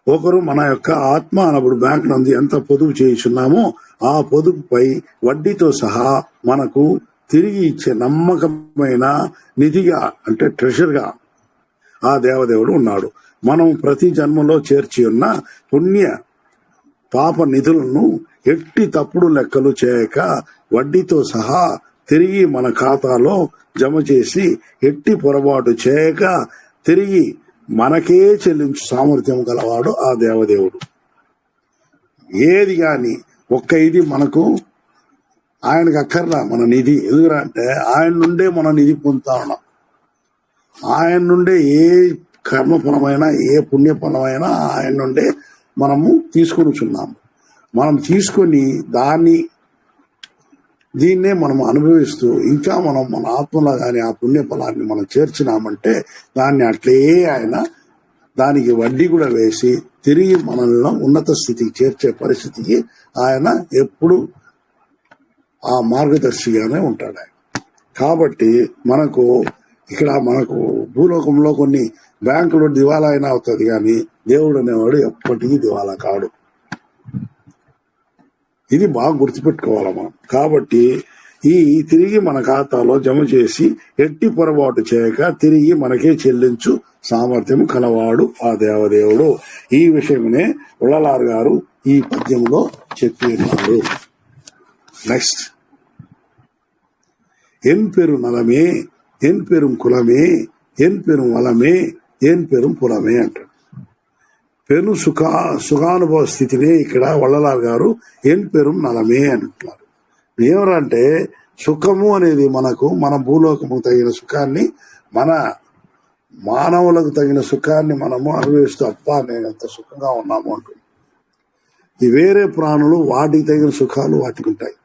ఒకరు మన యొక్క ఆత్మ అన్నప్పుడు బ్యాంక్ నందు ఎంత పొదుపు చేయించున్నామో ఆ పొదుపుపై వడ్డీతో సహా మనకు తిరిగి ఇచ్చే నమ్మకమైన నిధిగా అంటే ట్రెషర్గా ఆ దేవదేవుడు ఉన్నాడు. మనం ప్రతి జన్మలో చేర్చి ఉన్న పుణ్య పాప నిధులను ఎట్టి తప్పుడు లెక్కలు చేయక వడ్డీతో సహా తిరిగి మన ఖాతాలో జమ చేసి ఎట్టి పొరపాటు చేయక తిరిగి మనకే చెల్లించు సామర్థ్యం గలవాడు ఆ దేవదేవుడు. ఏది గాని ఒక్క ఇది మనకు ఆయనకు అక్కర్లా మన నిధి. ఎందుకంటే ఆయన నుండే మన నిధి పొందుతా ఉన్నాం. ఆయన నుండే ఏ కర్మఫలమైనా ఏ పుణ్యఫలమైనా ఆయన నుండే మనము తీసుకొనిచున్నాము. మనం తీసుకొని దీన్నే మనం అనుభవిస్తూ ఇంకా మనం మన ఆత్మలో కానీ ఆ పుణ్యఫలాన్ని మనం చేర్చినామంటే దాన్ని అట్లే ఆయన దానికి వడ్డీ కూడా వేసి తిరిగి మనల్ని ఉన్నత స్థితికి చేర్చే పరిస్థితికి ఆయన ఎప్పుడు ఆ మార్గదర్శిగానే ఉంటాడు ఆయన. కాబట్టి మనకు భూలోకంలో కొన్ని బ్యాంకులు దివాలా అయినా అవుతుంది, కానీ దేవుడు అనేవాడు ఎప్పటికీ దివాలా కాడు. ఇది బాగా గుర్తుపెట్టుకోవాలి మనం. కాబట్టి తిరిగి మన ఖాతాలో జమ చేసి ఎట్టి పొరపాటు చేయక తిరిగి మనకే చెల్లించు సామర్థ్యం కలవాడు ఆ దేవదేవుడు. ఈ విషయమనే ఉళ్ళలార్ గారు ఈ పద్యంలో చెప్పినారు. నెక్స్ట్, ఎన్ పెరు నలమే, ఎన్ పెరు కులమే, ఎన్ పెరు వలమే, ఎన్ పెరు పులమే అంటాడు. పెను సుఖానుభవ స్థితిని ఇక్కడ వళ్ళలార్ గారు ఎన్ పెరు నలమే అంటున్నారు. ఏమరంటే సుఖము అనేది మన భూలోకము తగిన సుఖాన్ని, మన మానవులకు తగిన సుఖాన్ని మనము అనుభవిస్తూ నేను ఎంత సుఖంగా ఉన్నాము అంటుంది. ఈ వేరే ప్రాణులు వాటికి తగిన సుఖాలు వాటికి ఉంటాయి.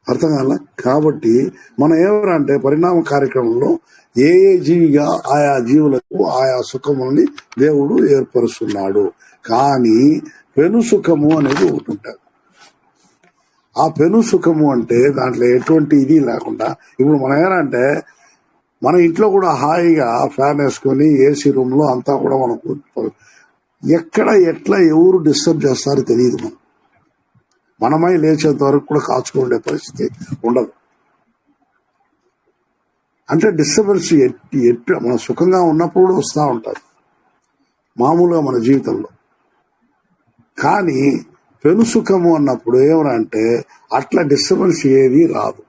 అర్థం కాల. కాబట్టి మనం ఏమరంటే పరిణామ కార్యక్రమంలో ఏ జీవిగా ఆయా జీవులకు ఆయా సుఖముల్ని దేవుడు ఏర్పరుస్తున్నాడు. కానీ పెను సుఖము అనేది ఒకటి ఉంటుంది. ఆ పెను సుఖము అంటే దాంట్లో ఎటువంటి ఇది లేకుండా, ఇప్పుడు మనం ఏమంటే మన ఇంట్లో కూడా హాయిగా ఫ్యాన్ వేసుకొని ఏసీ రూమ్ లో అంతా కూడా మనకు ఎక్కడ ఎట్లా ఎవరు డిస్టర్బ్ చేస్తారో తెలియదు. మనమై లేచేంత వరకు కూడా కాచుకుండే పరిస్థితి ఉండదు. అంటే డిస్టర్బెన్స్ మనం సుఖంగా ఉన్నప్పుడు కూడా వస్తూ ఉంటారు మామూలుగా మన జీవితంలో. కానీ పెను సుఖము అన్నప్పుడు ఏమనంటే అట్లా డిస్టర్బెన్స్ ఏది రాదు.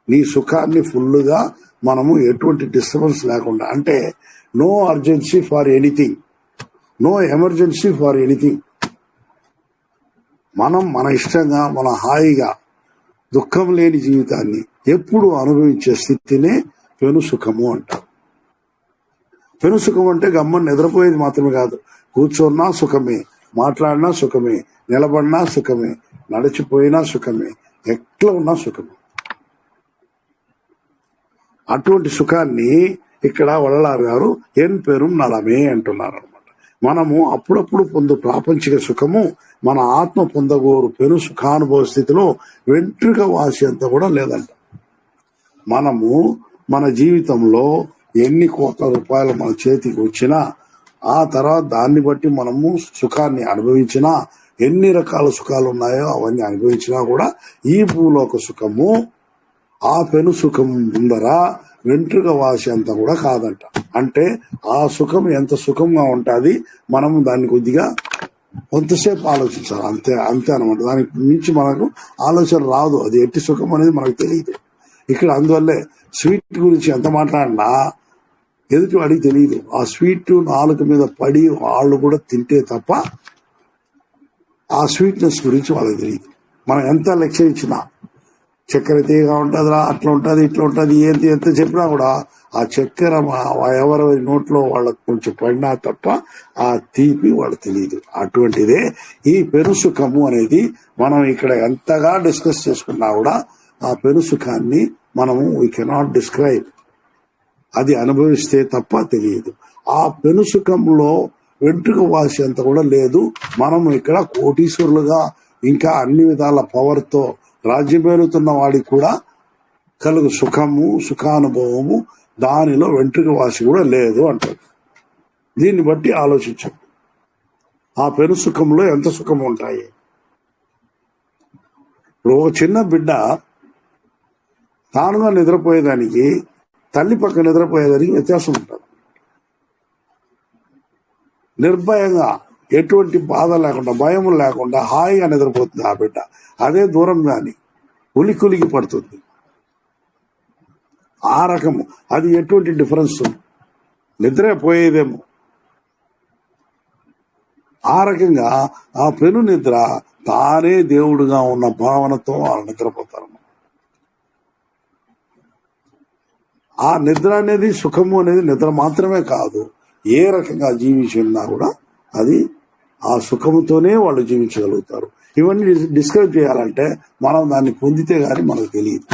నీ సుఖాన్ని ఫుల్గా మనము ఎటువంటి డిస్టర్బెన్స్ లేకుండా, అంటే no urgency for anything, no emergency for anything. మనం మన ఇష్టంగా మన హాయిగా దుఃఖం లేని జీవితాన్ని ఎప్పుడు అనుభవించే స్థితినే పెను సుఖము అంటారు. పెను సుఖం అంటే గమ్మని నిద్రపోయేది మాత్రమే కాదు, కూర్చోన్నా సుఖమే, మాట్లాడినా సుఖమే, నిలబడినా సుఖమే, నడిచిపోయినా సుఖమే, ఎట్లా ఉన్నా సుఖమే. అటువంటి సుఖాన్ని ఇక్కడ వళ్ళలార్ గారు ఎన్ పెరుం నలమే అంటున్నారు అనమాట. మనము అప్పుడప్పుడు పొందు ప్రాపంచిక సుఖము మన ఆత్మ పొందగోరు పెను సుఖానుభవ స్థితిలో వెంట్రుక వాసి అంతా కూడా లేదంట. మనము మన జీవితంలో ఎన్ని కోట్ల రూపాయలు మన చేతికి వచ్చినా, ఆ తర్వాత దాన్ని బట్టి మనము సుఖాన్ని అనుభవించినా, ఎన్ని రకాల సుఖాలు ఉన్నాయో అవన్నీ అనుభవించినా కూడా ఈ భూలోక సుఖము ఆ పెను సుఖం ముందర వెంట్రుక వాసి అంతా కూడా కాదంట. అంటే ఆ సుఖం ఎంత సుఖంగా ఉంటుంది, మనము దాన్ని కొద్దిగా కొంతసేపు ఆలోచించాలి, అంతే అనమాట. దానికి మించి మనకు ఆలోచన రాదు. అది ఎట్టి సుఖం అనేది మనకు తెలియదు. ఇక్కడ అందువల్లే స్వీట్ గురించి ఎంత మాట్లాడినా ఎదుటి వాడికి తెలియదు. ఆ స్వీట్ నాలుక మీద పడి వాళ్ళు కూడా తింటే తప్ప ఆ స్వీట్నెస్ గురించి వాళ్ళకి తెలియదు. మనం ఎంత లెక్చర్ ఇచ్చినా చక్కెర తీయగా ఉంటుందిరా, అట్లా ఉంటుంది, ఇట్లా ఉంటుంది, ఏంటి ఎంత చెప్పినా కూడా ఆ చక్కెర ఎవరెవరి నోట్లో వాళ్ళకు కొంచెం పడినా తప్ప ఆ తీపి వాళ్ళకి తెలియదు. అటువంటిదే ఈ పెనుసుఖము అనేది. మనం ఇక్కడ ఎంతగా డిస్కస్ చేసుకున్నా కూడా ఆ పెనుసుఖాన్ని మనము వీ కెనాట్ డిస్క్రైబ్. అది అనుభవిస్తే తప్ప తెలియదు. ఆ పెనుసుఖంలో వెంట్రుక వాసి అంత కూడా లేదు. మనం ఇక్కడ కోటీశ్వరులుగా ఇంకా అన్ని విధాల పవర్తో రాజ్యమేలుతున్న వాడికి కూడా కలుగు సుఖము, సుఖానుభవము, దానిలో వెంట్రుక వాసి కూడా లేదు అంటారు. దీన్ని బట్టి ఆలోచించండి, ఆ పెను సుఖంలో ఎంత సుఖం ఉంటాయి. ఇప్పుడు ఒక చిన్న బిడ్డ తానుగా నిద్రపోయేదానికి తల్లి పక్క నిద్రపోయేదానికి వ్యత్యాసం ఉంటుంది. నిర్భయంగా ఎటువంటి బాధ లేకుండా, భయం లేకుండా హాయిగా నిద్రపోతుంది ఆ బిడ్డ. అదే దూరం కానీ ఉలికి పడుతుంది. ఆ రకము అది ఎటువంటి డిఫరెన్స్, నిద్రే పోయేదేమో. ఆ రకంగా ఆ పెను నిద్ర తానే దేవుడుగా ఉన్న భావనతో వాళ్ళు నిద్రపోతారు. ఆ నిద్ర అనేది, సుఖము అనేది నిద్ర మాత్రమే కాదు, ఏ రకంగా జీవించినా కూడా అది ఆ సుఖముతోనే వాళ్ళు జీవించగలుగుతారు. ఇవన్నీ డిస్క్రైబ్ చేయాలంటే మనం దాన్ని పొందితే గానీ మనకు తెలియదు.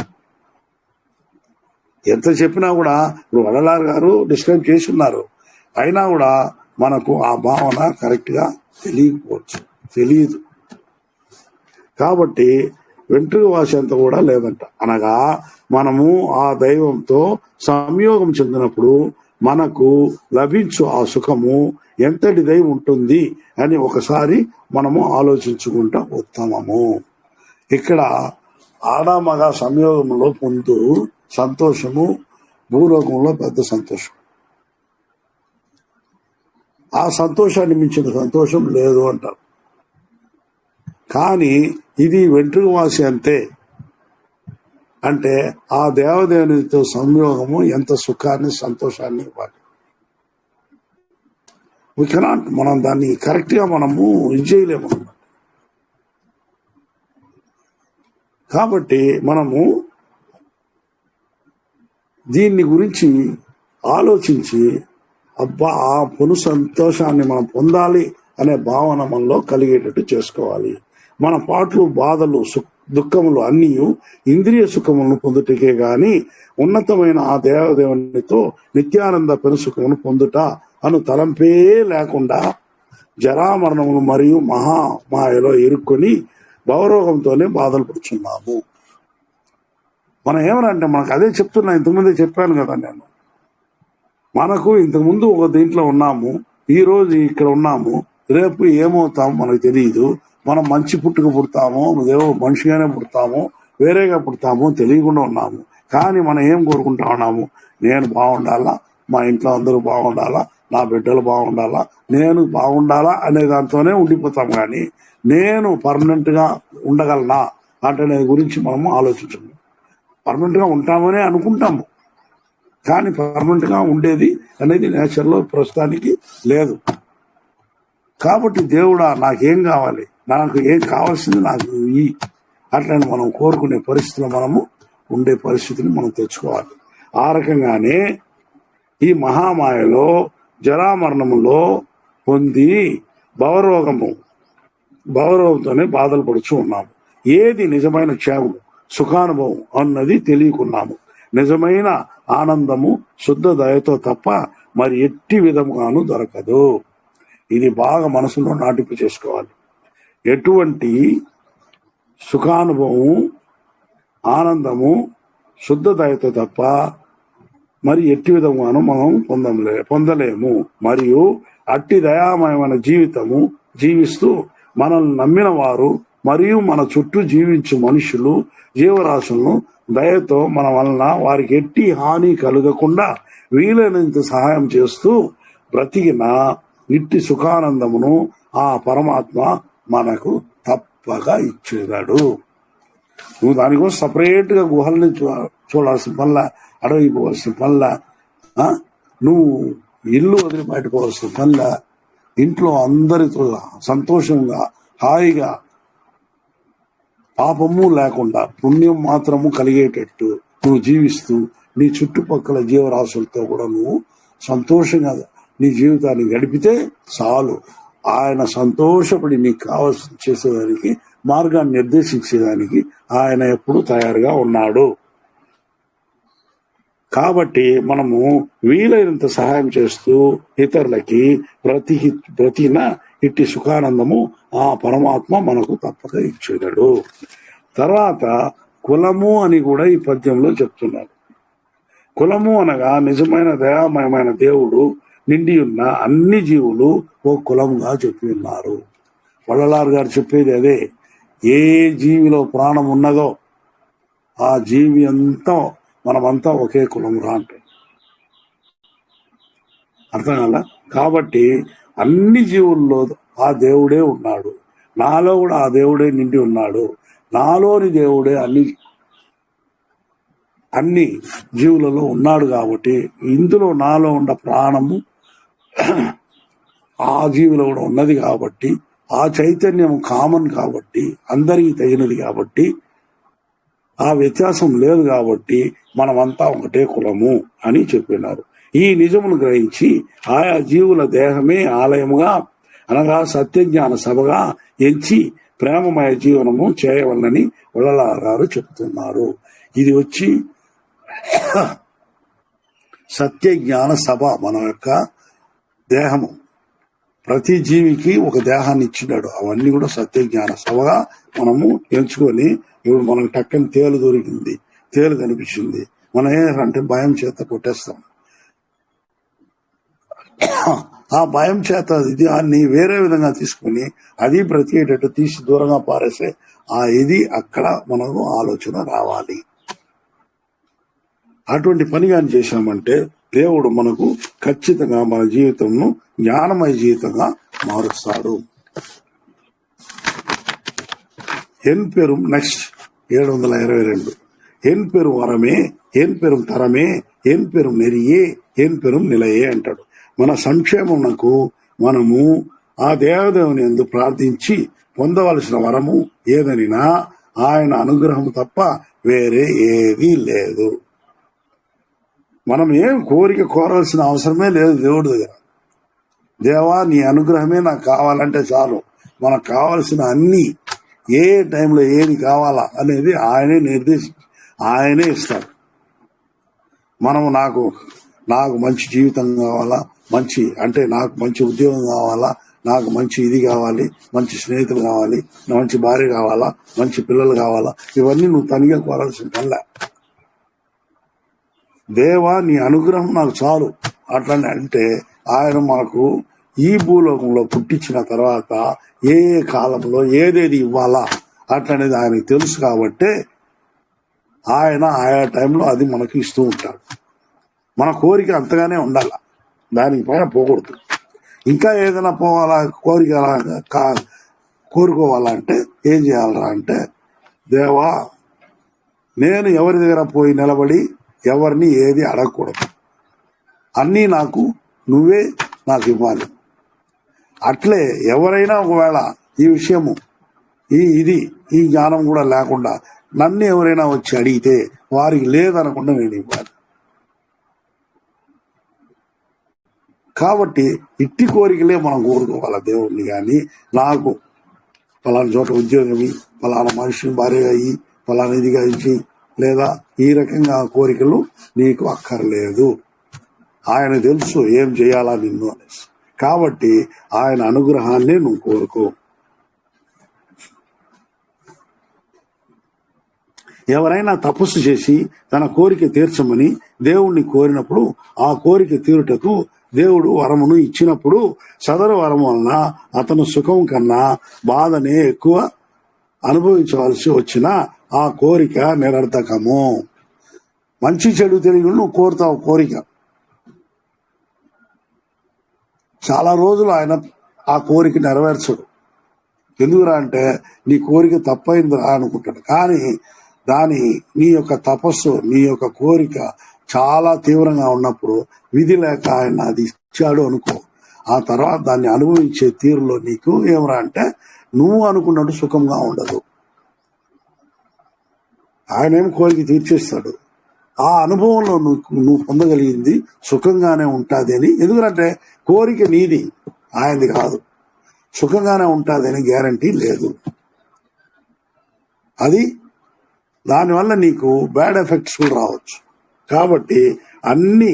ఎంత చెప్పినా కూడా ఇప్పుడు వడలార్ గారు డిస్క్రైబ్ చేసి ఉన్నారు, అయినా కూడా మనకు ఆ భావన కరెక్ట్ గా తెలియకపోవచ్చు, తెలియదు. కాబట్టి వెంట్రుక వాసి అంత కూడా లేదంట. అనగా మనము ఆ దైవంతో సంయోగం చెందినప్పుడు మనకు లభించు ఆ సుఖము ఎంతటిదై ఉంటుంది అని ఒకసారి మనము ఆలోచించుకుంటా ఉత్తమము. ఇక్కడ ఆడామగ సంయోగంలో పొందు సంతోషము భూలోకంలో పెద్ద సంతోషం. ఆ సంతోషాన్ని మించిన సంతోషం లేదు అంటారు. కానీ ఇది వెంట్రుక వాసి అంతే. అంటే ఆ దేవదేవునితో సంయోగము ఎంత సుఖాన్ని, సంతోషాన్ని ఇవ్వాలి. వీ కెనాట్, మనం దాన్ని కరెక్ట్ గా మనము ఇది చేయలేము. కాబట్టి మనము దీన్ని గురించి ఆలోచించి అబ్బా ఆ పొను సంతోషాన్ని మనం పొందాలి అనే భావన మనలో కలిగేటట్టు చేసుకోవాలి. మన పాటలు, బాధలు, దుఃఖములు అన్నీ ఇంద్రియ సుఖములను పొందుటకే గాని ఉన్నతమైన ఆ దేవదేవునితో నిత్యానంద పెనుసుఖమును పొందుట అను తలంపే లేకుండా జరామరణములు మరియు మహామాయలో ఇరుక్కొని భవరోగంతోనే బాధలు పడుచున్నాము. మనం ఏమనంటే, మనకు అదే చెప్తున్నా, ఇంతకుముందే చెప్పాను కదా నేను. మనకు ఇంతకుముందు ఒక దీంట్లో ఉన్నాము, ఈ రోజు ఇక్కడ ఉన్నాము, రేపు ఏమవుతాము మనకు తెలియదు. మనం మంచి పుట్టుక పుడతామో, మనిషిగానే పుడతామో, వేరేగా పుడతామో తెలియకుండా ఉన్నాము. కానీ మనం ఏం కోరుకుంటా ఉన్నాము? నేను బాగుండాలా, మా ఇంట్లో అందరూ బాగుండాలా, నా బిడ్డలు బాగుండాలా, నేను బాగుండాలా అనే దాంతోనే ఉండిపోతాం. కానీ నేను పర్మనెంట్ గా ఉండగలనా అంటే గురించి మనము ఆలోచించము. పర్మనెంట్ గా ఉంటామనే అనుకుంటాము, కానీ పర్మనెంట్ గా ఉండేది అనేది నేచర్ లో ప్రస్తుతానికి లేదు. కాబట్టి దేవుడా నాకేం కావాలి, నాకు ఏం కావాల్సింది నాకు ఈ అట్లని మనం కోరుకునే పరిస్థితిలో మనము ఉండే పరిస్థితిని మనం తెచ్చుకోవాలి. ఆ రకంగానే ఈ మహామాయలో జరామరణములో పొంది భవరోగంతోనే బాధలు పడుచు ఉన్నాము. ఏది నిజమైన క్షేమం, సుఖానుభవం అన్నది తెలియకున్నాము. నిజమైన ఆనందము శుద్ధ దయతో తప్ప మరి ఎట్టి విధముగాను దొరకదు. ఇది బాగా మనసులో నాటింపు చేసుకోవాలి. ఎటువంటి సుఖానుభవం, ఆనందము శుద్ధ దయతో తప్ప మరి ఎట్టి విధముగాను మనం పొందలేము. మరియు అట్టి దయామయమైన జీవితము జీవిస్తూ మనల్ని నమ్మిన వారు మరియు మన చుట్టూ జీవించు మనుషులు, జీవరాశులను దయతో మన వలన వారికి ఎట్టి హాని కలగకుండా వీలైనంత సహాయం చేస్తూ బ్రతికిన ఇట్టి సుఖానందమును ఆ పరమాత్మ మనకు తప్పగా ఇచ్చేదాడు. నువ్వు దానికోసం సపరేట్ గా గుహల్ని చూడాల్సిన పనుల, అడవికి పోవాల్సిన పనుల, నువ్వు ఇల్లు వదిలి బయటపోవాల్సిన పనుల, ఇంట్లో అందరితో సంతోషంగా హాయిగా పాపము లేకుండా పుణ్యం మాత్రము కలిగేటట్టు నువ్వు జీవిస్తూ నీ చుట్టుపక్కల జీవరాశులతో కూడా నువ్వు సంతోషంగా నీ జీవితాన్ని గడిపితే చాలు. ఆయన సంతోషపడి నీకు కావాల్సి చేసేదానికి, మార్గాన్ని నిర్దేశించేదానికి ఆయన ఎప్పుడూ తయారుగా ఉన్నాడు. కాబట్టి మనము వీలైనంత సహాయం చేస్తూ ఇతరులకి బ్రతికిన ఇట్టి సుఖానందము ఆ పరమాత్మ మనకు తప్పక ఇచ్చేదాడు. తర్వాత కులము అని కూడా ఈ పద్యంలో చెప్తున్నారు. కులము అనగా నిజమైన దయామయమైన దేవుడు నిండి ఉన్న అన్ని జీవులు ఓ కులంగా చెప్పి ఉన్నారు. వள்ளలార్ గారు చెప్పేది అదే. ఏ జీవిలో ప్రాణం ఉన్నదో ఆ జీవి అంతా మనమంతా ఒకే కులం రా అంటే అర్థం కదా. కాబట్టి అన్ని జీవుల్లో ఆ దేవుడే ఉన్నాడు, నాలో కూడా ఆ దేవుడే నిండి ఉన్నాడు. నాలోని దేవుడే అన్ని జీవులలో ఉన్నాడు. కాబట్టి ఇందులో నాలో ఉన్న ప్రాణము ఆ జీవులో కూడా ఉన్నది. కాబట్టి ఆ చైతన్యం కామన్ కాబట్టి అందరికీ తగినది కాబట్టి ఆ వ్యత్యాసం లేదు. కాబట్టి మనమంతా ఒకటే కులము అని చెప్పినారు. ఈ నిజమును గ్రహించి ఆయా జీవుల దేహమే ఆలయముగా అనగా సత్యజ్ఞాన సభగా ఎంచి ప్రేమమయ జీవనము చేయవలనని వల్లలార్ గారు చెప్తున్నారు. ఇది వచ్చి సత్యజ్ఞాన సభ. మన యొక్క దేహము ప్రతి జీవికి ఒక దేహాన్ని ఇచ్చినాడు. అవన్నీ కూడా సత్యజ్ఞాన సభగా మనము ఎంచుకొని, ఇప్పుడు మనకు టక్కని తేలు దొరికింది, తేలు కనిపించింది, మనం ఏంటంటే భయం చేత కొట్టేస్తాం. ఆ భయం చేత దాన్ని వేరే విధంగా తీసుకుని అది బ్రతికేటట్టు తీసి దూరంగా పారేసే ఇది అక్కడ మనకు ఆలోచన రావాలి. అటువంటి పని కానీ చేశామంటే దేవుడు మనకు ఖచ్చితంగా మన జీవితంను జ్ఞానమయ జీవితంగా మారుస్తాడు. ఎన్ పెరుం నెక్స్ట్ 722 ఎన్ పెరు వరమే, ఎన్ పెరుం తరమే, ఎన్ పెరుం నెరియే, ఎన్ పెరుం నిలయే అంటాడు. మన సంక్షేమమునకు మనము ఆ దేవదేవుని యందు ప్రార్థించి పొందవలసిన వరము ఏదనినా ఆయన అనుగ్రహం తప్ప వేరే ఏదీ లేదు. మనం ఏం కోరాల్సిన అవసరమే లేదు దేవుడి దగ్గర. దేవా నీ అనుగ్రహమే నాకు కావాలంటే చాలు. మనకు కావాల్సిన అన్ని ఏ టైంలో ఏది కావాలా అనేది ఆయనే ఇస్తాడు. మనము నాకు మంచి జీవితం కావాలా, నాకు మంచి ఉద్యోగం కావాలా, నాకు మంచి ఇది కావాలి, మంచి స్నేహితులు కావాలి, మంచి భార్య కావాలా, మంచి పిల్లలు కావాలా, ఇవన్నీ నువ్వు తనిగా కోరాల్సిన పనిలే. దేవా నీ అనుగ్రహం నాకు చాలు అట్లని అంటే ఆయన మనకు ఈ భూలోకంలో పుట్టించిన తర్వాత ఏ కాలంలో ఏదేది ఇవ్వాలా అట్లనేది ఆయనకు తెలుసు. కాబట్టి ఆయన ఆయా టైంలో అది మనకి ఇస్తూ ఉంటాడు. మన కోరిక అంతగానే ఉండాల, దానికి పైన పోకూడదు. ఇంకా ఏదైనా పోవాలా, కోరుకోవాలంటే ఏం చేయాలరా అంటే, దేవా నేను ఎవరి దగ్గర పోయి నిలబడి ఎవరిని ఏది అడగకూడదు, అన్నీ నువ్వే నాకు ఇవ్వాలి. అట్లే ఎవరైనా ఒకవేళ ఈ విషయము ఈ జ్ఞానం కూడా లేకుండా నన్ను ఎవరైనా వచ్చి అడిగితే వారికి లేదనకుండా నేను ఇవ్వాలి. కాబట్టి ఇట్టి కోరికలే మనం కోరుకోవాలి దేవుణ్ణి. కానీ నాకు పలానా చోట ఉద్యోగం, పలానా మనిషిని భార్యగా అయ్యి, పలానా ఇదిగా ఇచ్చి, లేదా ఈ రకంగా కోరికలు నీకు అక్కర్లేదు. ఆయన తెలుసు ఏం చేయాలా నిన్ను అనేసి. కాబట్టి ఆయన అనుగ్రహాన్ని నువ్వు కోరుకో. ఎవరైనా తపస్సు చేసి తన కోరిక తీర్చమని దేవుణ్ణి కోరినప్పుడు ఆ కోరిక తీరుటకు దేవుడు వరమును ఇచ్చినప్పుడు సదరు వరం వలన అతను సుఖం కన్నా బాధనే ఎక్కువ అనుభవించవలసి వచ్చిన ఆ కోరిక నిరర్థకము. మంచి చెడు తెలియని నువ్వు కోరుతావు కోరిక, చాలా రోజులు ఆయన ఆ కోరిక నెరవేర్చడు. ఎందుకురా అంటే నీ కోరిక తప్పైందిరా అనుకుంటాడు. కానీ నీ యొక్క తపస్సు, నీ యొక్క కోరిక చాలా తీవ్రంగా ఉన్నప్పుడు విధి లేక ఆయన అది ఇచ్చాడు అనుకో, ఆ తర్వాత దాన్ని అనుభవించే తీరులో నీకు ఏమరా అంటే నువ్వు అనుకున్నట్టు సుఖంగా ఉండదు. ఆయన ఏం కోరిక తీర్చేస్తాడు, ఆ అనుభవంలో నువ్వు పొందగలిగింది సుఖంగానే ఉంటుంది అని. ఎందుకంటే కోరిక నీది, ఆయనది కాదు. సుఖంగానే ఉంటుంది అని గ్యారంటీ లేదు. అది దానివల్ల నీకు బ్యాడ్ ఎఫెక్ట్స్ కూడా రావచ్చు. కాబట్టి అన్ని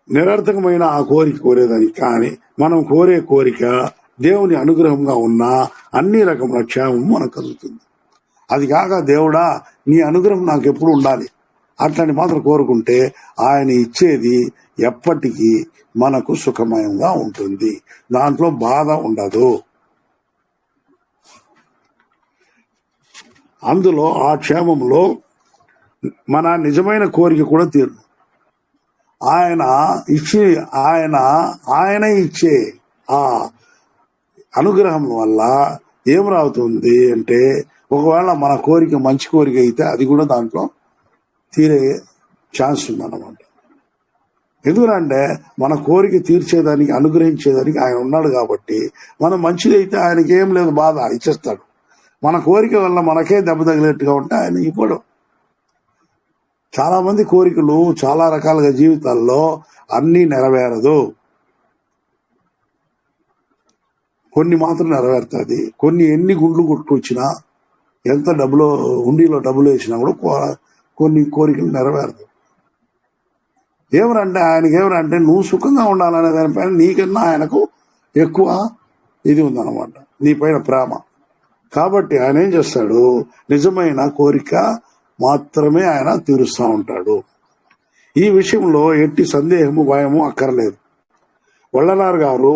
నిరర్థకమైన ఆ కోరిక కోరేదానికి, కానీ మనం కోరే కోరిక దేవుని అనుగ్రహంగా ఉన్నా అన్ని రకముల క్షేమం మనకు కలుగుతుంది. అది కాక దేవుడా నీ అనుగ్రహం నాకు ఎప్పుడు ఉండాలి అట్లాంటి మాత్రం కోరుకుంటే ఆయన ఇచ్చేది ఎప్పటికీ మనకు సుఖమయంగా ఉంటుంది, దాంట్లో బాధ ఉండదు. అందులో ఆ క్షేమంలో మన నిజమైన కోరిక కూడా తీరు. ఆయన ఇచ్చే ఆ అనుగ్రహం వల్ల ఏం రావుతుంది అంటే, ఒకవేళ మన కోరిక మంచి కోరిక అయితే అది కూడా దాంట్లో తీరే ఛాన్స్ ఉందన్నమాట. ఎందుకంటే మన కోరిక తీర్చేదానికి, అనుగ్రహించేదానికి ఆయన ఉన్నాడు కాబట్టి, మనం మంచిదైతే ఆయనకి ఏం లేదు, బాధ ఇచ్చేస్తాడు. మన కోరిక వల్ల మనకే దెబ్బ తగిలేట్టుగా ఉంటే ఆయన ఇవ్వడు. చాలా మంది కోరికలు చాలా రకాలుగా జీవితాల్లో అన్నీ నెరవేరదు. కొన్ని మాత్రం నెరవేరుతుంది, కొన్ని ఎన్ని గుండ్లు కొట్టుకొచ్చినా, ఎంత డబ్బులో హుండీలో డబ్బులు వేసినా కూడా కొన్ని కోరికలు నెరవేరదు. ఏమనంటే ఆయనకి నువ్వు సుఖంగా ఉండాలనే దానిపైన నీకన్నా ఆయనకు ఎక్కువ ఇది ఉందన్నమాట, నీ పైన ప్రేమ. కాబట్టి ఆయన ఏం చేస్తాడు, నిజమైన కోరిక మాత్రమే ఆయన తీరుస్తూ ఉంటాడు. ఈ విషయంలో ఎట్టి సందేహము, భయము అక్కర్లేదు. వల్లలార్ గారు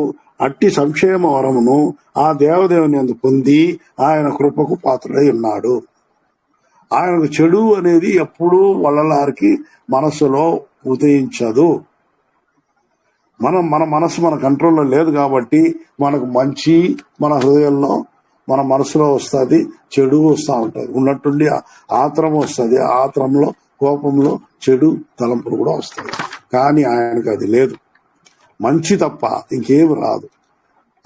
అట్టి సంక్షేమ వరమును ఆ దేవదేవుని యందు పొంది ఆయన కృపకు పాత్రుడై ఉన్నాడు. ఆయనకు చెడు అనేది ఎప్పుడూ వల్లలారికి మనస్సులో ఉదయించదు. మన మనస్సు మన కంట్రోల్లో లేదు కాబట్టి మనకు మంచి మన హృదయంలో మన మనసులో వస్తుంది, చెడు వస్తూ ఉంటుంది. ఉన్నట్టుండి ఆత్రం వస్తుంది, ఆత్రంలో కోపంలో చెడు తలంపులు కూడా వస్తాయి. కానీ ఆయనకు అది లేదు, మంచి తప్ప ఇంకేమి రాదు.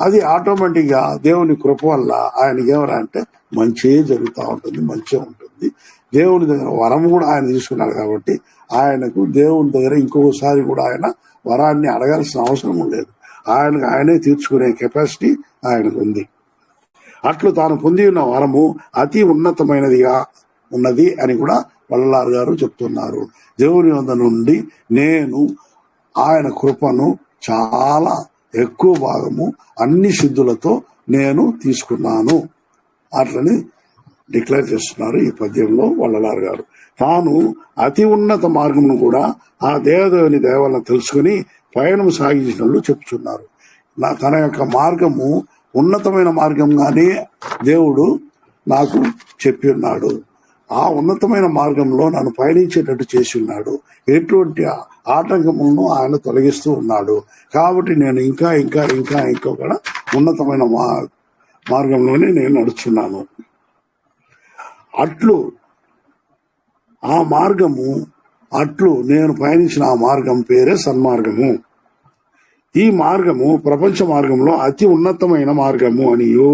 అది ఆటోమేటిక్గా దేవుని కృప వల్ల ఆయనకి ఏమరా అంటే మంచే జరుగుతూ ఉంటుంది, మంచిగా ఉంటుంది. దేవుని దగ్గర వరం కూడా ఆయన తీసుకున్నాడు కాబట్టి ఆయనకు దేవుని దగ్గర ఇంకొకసారి కూడా ఆయన వరాన్ని అడగాల్సిన అవసరం లేదు. ఆయనే తీర్చుకునే కెపాసిటీ ఆయనకు ఉంది. అట్లు తాను పొంది ఉన్న వరము అతి ఉన్నతమైనదిగా ఉన్నది అని కూడా వల్లలార్ గారు చెప్తున్నారు. దేవుని వద్ద నుండి నేను ఆయన కృపను చాలా ఎక్కువ భాగము అన్ని సిద్ధులతో నేను తీసుకున్నాను అట్లని డిక్లేర్ చేస్తున్నారు ఈ పద్యంలో వల్లలార్ గారు. తాను అతి ఉన్నత మార్గమును కూడా ఆ దేవదేవుని దయవల్ల తెలుసుకుని పయనం సాగించినట్లు చెప్తున్నారు. తన యొక్క మార్గము ఉన్నతమైన మార్గంగానే దేవుడు నాకు చెప్పి ఉన్నాడు. ఆ ఉన్నతమైన మార్గంలో నన్ను పయనించేటట్టు చేసి ఉన్నాడు. ఎటువంటి ఆటంకములను ఆయన తొలగిస్తూ ఉన్నాడు. కాబట్టి నేను ఇంకా ఇంకా ఇంకా ఇంకా కూడా ఉన్నతమైన మార్గంలోనే నేను నడుచున్నాను. అట్లు ఆ మార్గము, అట్లు నేను పయనించిన ఆ మార్గం పేరే సన్మార్గము. ఈ మార్గము ప్రపంచ మార్గంలో అతి ఉన్నతమైన మార్గము అనియు,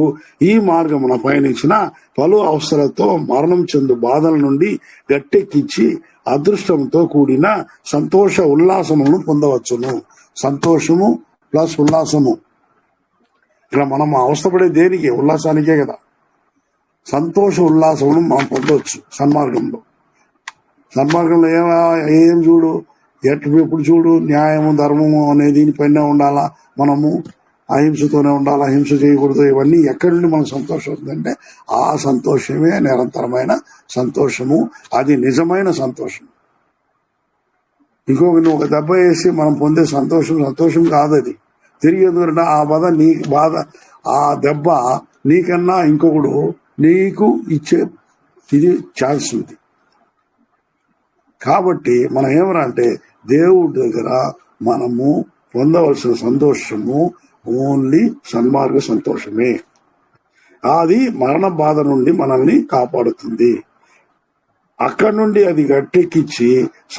ఈ మార్గమున పయనించిన పలు అవసరాలతో మరణం చెందు బాధల నుండి గట్టెక్కించి అదృష్టంతో కూడిన సంతోష ఉల్లాసములను పొందవచ్చును. సంతోషము ప్లస్ ఉల్లాసము. ఇక్కడ మనం అవస్థపడే దేనికి? ఉల్లాసానికే కదా. సంతోష ఉల్లాసమును మనం పొందవచ్చు సన్మార్గంలో. సన్మార్గంలో ఏం చూడు, ఎప్పుడు చూడు న్యాయము ధర్మము అనే దీనిపైన ఉండాలా, మనము అహింసతోనే ఉండాలా, హింస చేయకూడదు. ఇవన్నీ ఎక్కడి నుండి మనకు సంతోషం వస్తుందంటే ఆ సంతోషమే నిరంతరమైన సంతోషము, అది నిజమైన సంతోషం. నువ్వు ఒక దెబ్బ వేసి మనం పొందే సంతోషం కాదు అది. తిరిగి ఎందుకంటే ఆ దెబ్బ నీకన్నా ఇంకొకడు నీకు ఇచ్చే ఇది ఛాన్స్ ఉంది. కాబట్టి మనం ఏమరా అంటే దేవుడి దగ్గర మనము పొందవలసిన సంతోషము ఓన్లీ సన్మార్గ సంతోషమే. అది మరణ బాధ నుండి మనల్ని కాపాడుతుంది. అక్కడి నుండి అది గట్టెక్కించి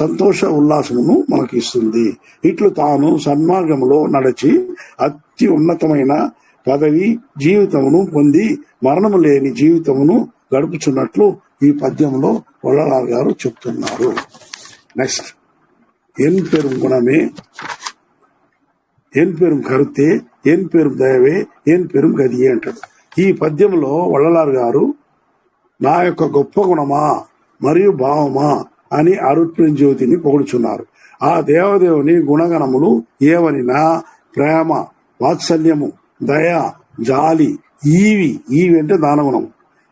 సంతోష ఉల్లాసమును మనకి ఇస్తుంది. ఇట్లు తాను సన్మార్గంలో నడిచి అతి ఉన్నతమైన పదవి జీవితమును పొంది మరణము లేని జీవితమును గడుపుచున్నట్లు ఈ పద్యంలో వల్లలార్ గారు చెప్తున్నారు. నెక్స్ట్, ఎన్ పెరుం గుణమే, ఎన్ పెరుం కరుతే, ఎన్ పెరుం దయవే, ఎన్ పెరుం గదియే అంటాడు. ఈ పద్యంలో వల్లలార్ గారు నా యొక్క గొప్ప గుణమా మరియు భావమా అని అరుట్పెరుంజ్యోతిని పొగుడుచున్నారు. ఆ దేవదేవుని గుణగణములు ఏవనినా ప్రేమ, వాత్సల్యము, దయ, జాలి, ఈవి అంటే దానగుణం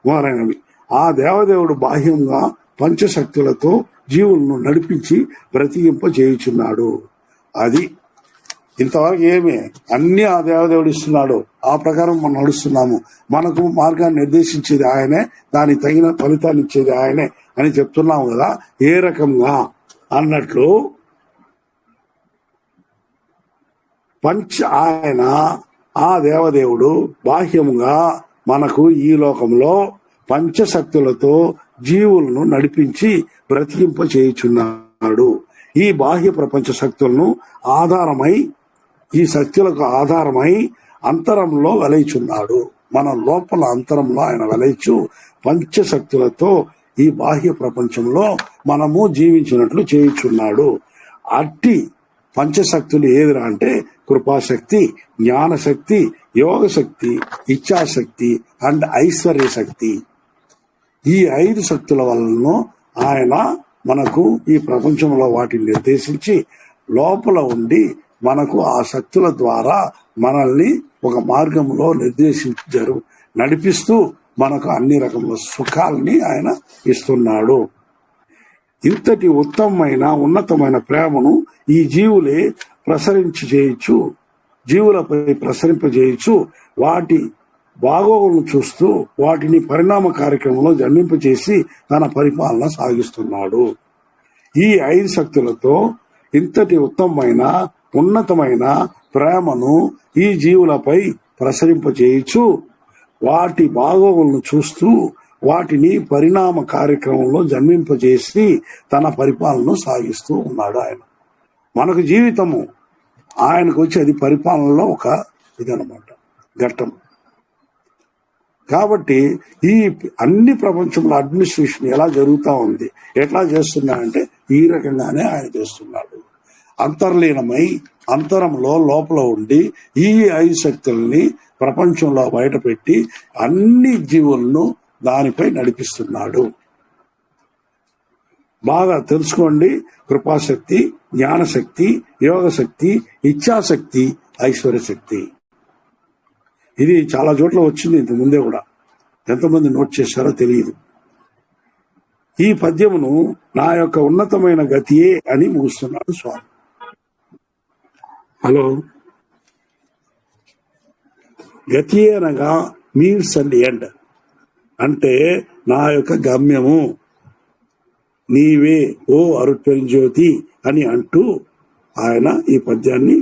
మొదలైనవి. ఆ దేవదేవుడు బాహ్యంగా పంచశక్తులతో జీవులను నడిపించి బ్రతికింప చేయుచున్నాడు. అది ఇంతవరకు ఏమే అన్ని ఆ దేవదేవుడు ఇస్తున్నాడు. ఆ ప్రకారం మనం నడుస్తున్నాము. మనకు మార్గాన్ని నిర్దేశించేది ఆయనే, దానికి తగిన ఫలితాన్ని ఇచ్చేది ఆయనే అని చెప్తున్నాము కదా. ఏ రకంగా అన్నట్లు ఆయన ఆ దేవదేవుడు బాహ్యముగా మనకు ఈ లోకంలో పంచశక్తులతో జీవులను నడిపించి బ్రతికింప చేయుచున్నాడు. ఈ బాహ్య ప్రపంచ శక్తులను ఆధారమై, ఈ శక్తులకు ఆధారమై అంతరంలో వెలయిచున్నాడు. మన లోపల అంతరంలో ఆయన వెలయిచు పంచశక్తులతో ఈ బాహ్య ప్రపంచంలో మనము జీవించినట్లు చేయుచున్నాడు. అట్టి పంచశక్తులు ఏదిరా అంటే కృపాశక్తి, జ్ఞానశక్తి, యోగ శక్తి, ఇచ్ఛాశక్తి అండ్ ఐశ్వర్య శక్తి. ఈ 5 శక్తుల వలన ఆయన మనకు ఈ ప్రపంచంలో వాటిని నిర్దేశించి లోపల ఉండి మనకు ఆ శక్తుల ద్వారా మనల్ని ఒక మార్గంలో నడిపిస్తూ మనకు అన్ని రకముల సుఖాలని ఆయన ఇస్తున్నాడు. ఇంతటి ఉత్తమమైన ఉన్నతమైన ప్రేమను ఈ జీవులపై ప్రసరింపజేయచ్చు. వాటి బాగోగులను చూస్తూ వాటిని పరిణామ కార్యక్రమంలో జన్మింపచేసి తన పరిపాలన సాగిస్తున్నాడు. ఈ 5 శక్తులతో ఇంతటి ఉత్తమమైన ఉన్నతమైన ప్రేమను ఈ జీవులపై ప్రసరింపచేయచ్చు. వాటి బాగోగులను చూస్తూ వాటిని పరిణామ కార్యక్రమంలో జన్మింపజేసి తన పరిపాలనను సాగిస్తూ ఉన్నాడు ఆయన. మనకు జీవితము ఆయనకు వచ్చి అది పరిపాలనలో ఒక ఇదనమాట, ఘట్టం. కాబట్టి ఈ అన్ని ప్రపంచంలో అడ్మినిస్ట్రేషన్ ఎలా జరుగుతూ ఉంది, ఎట్లా చేస్తున్నాడంటే ఈ రకంగానే ఆయన చేస్తున్నాడు. అంతర్లీనమై అంతరంలో లోపల ఉండి ఈ 5 శక్తుల్ని ప్రపంచంలో బయటపెట్టి అన్ని జీవులను దానిపై నడిపిస్తున్నాడు. బాగా తెలుసుకోండి. కృపాశక్తి, జ్ఞానశక్తి, యోగశక్తి, ఇచ్ఛాశక్తి, ఐశ్వర్య శక్తి. ఇది చాలా చోట్ల వచ్చింది ఇంత ముందే కూడా. ఎంతమంది నోట్ చేశారో తెలియదు. ఈ పద్యమును నా యొక్క ఉన్నతమైన గతియే అని ముగుస్తున్నాడు స్వామి. హలో, గతియే అనగా మీన్స్ అండ్ ఎండ్ అంటే నా యొక్క గమ్యము నీవే ఓ అరుట్పెరుంజ్యోతి అని అంటూ ఆయన ఈ పద్యాన్ని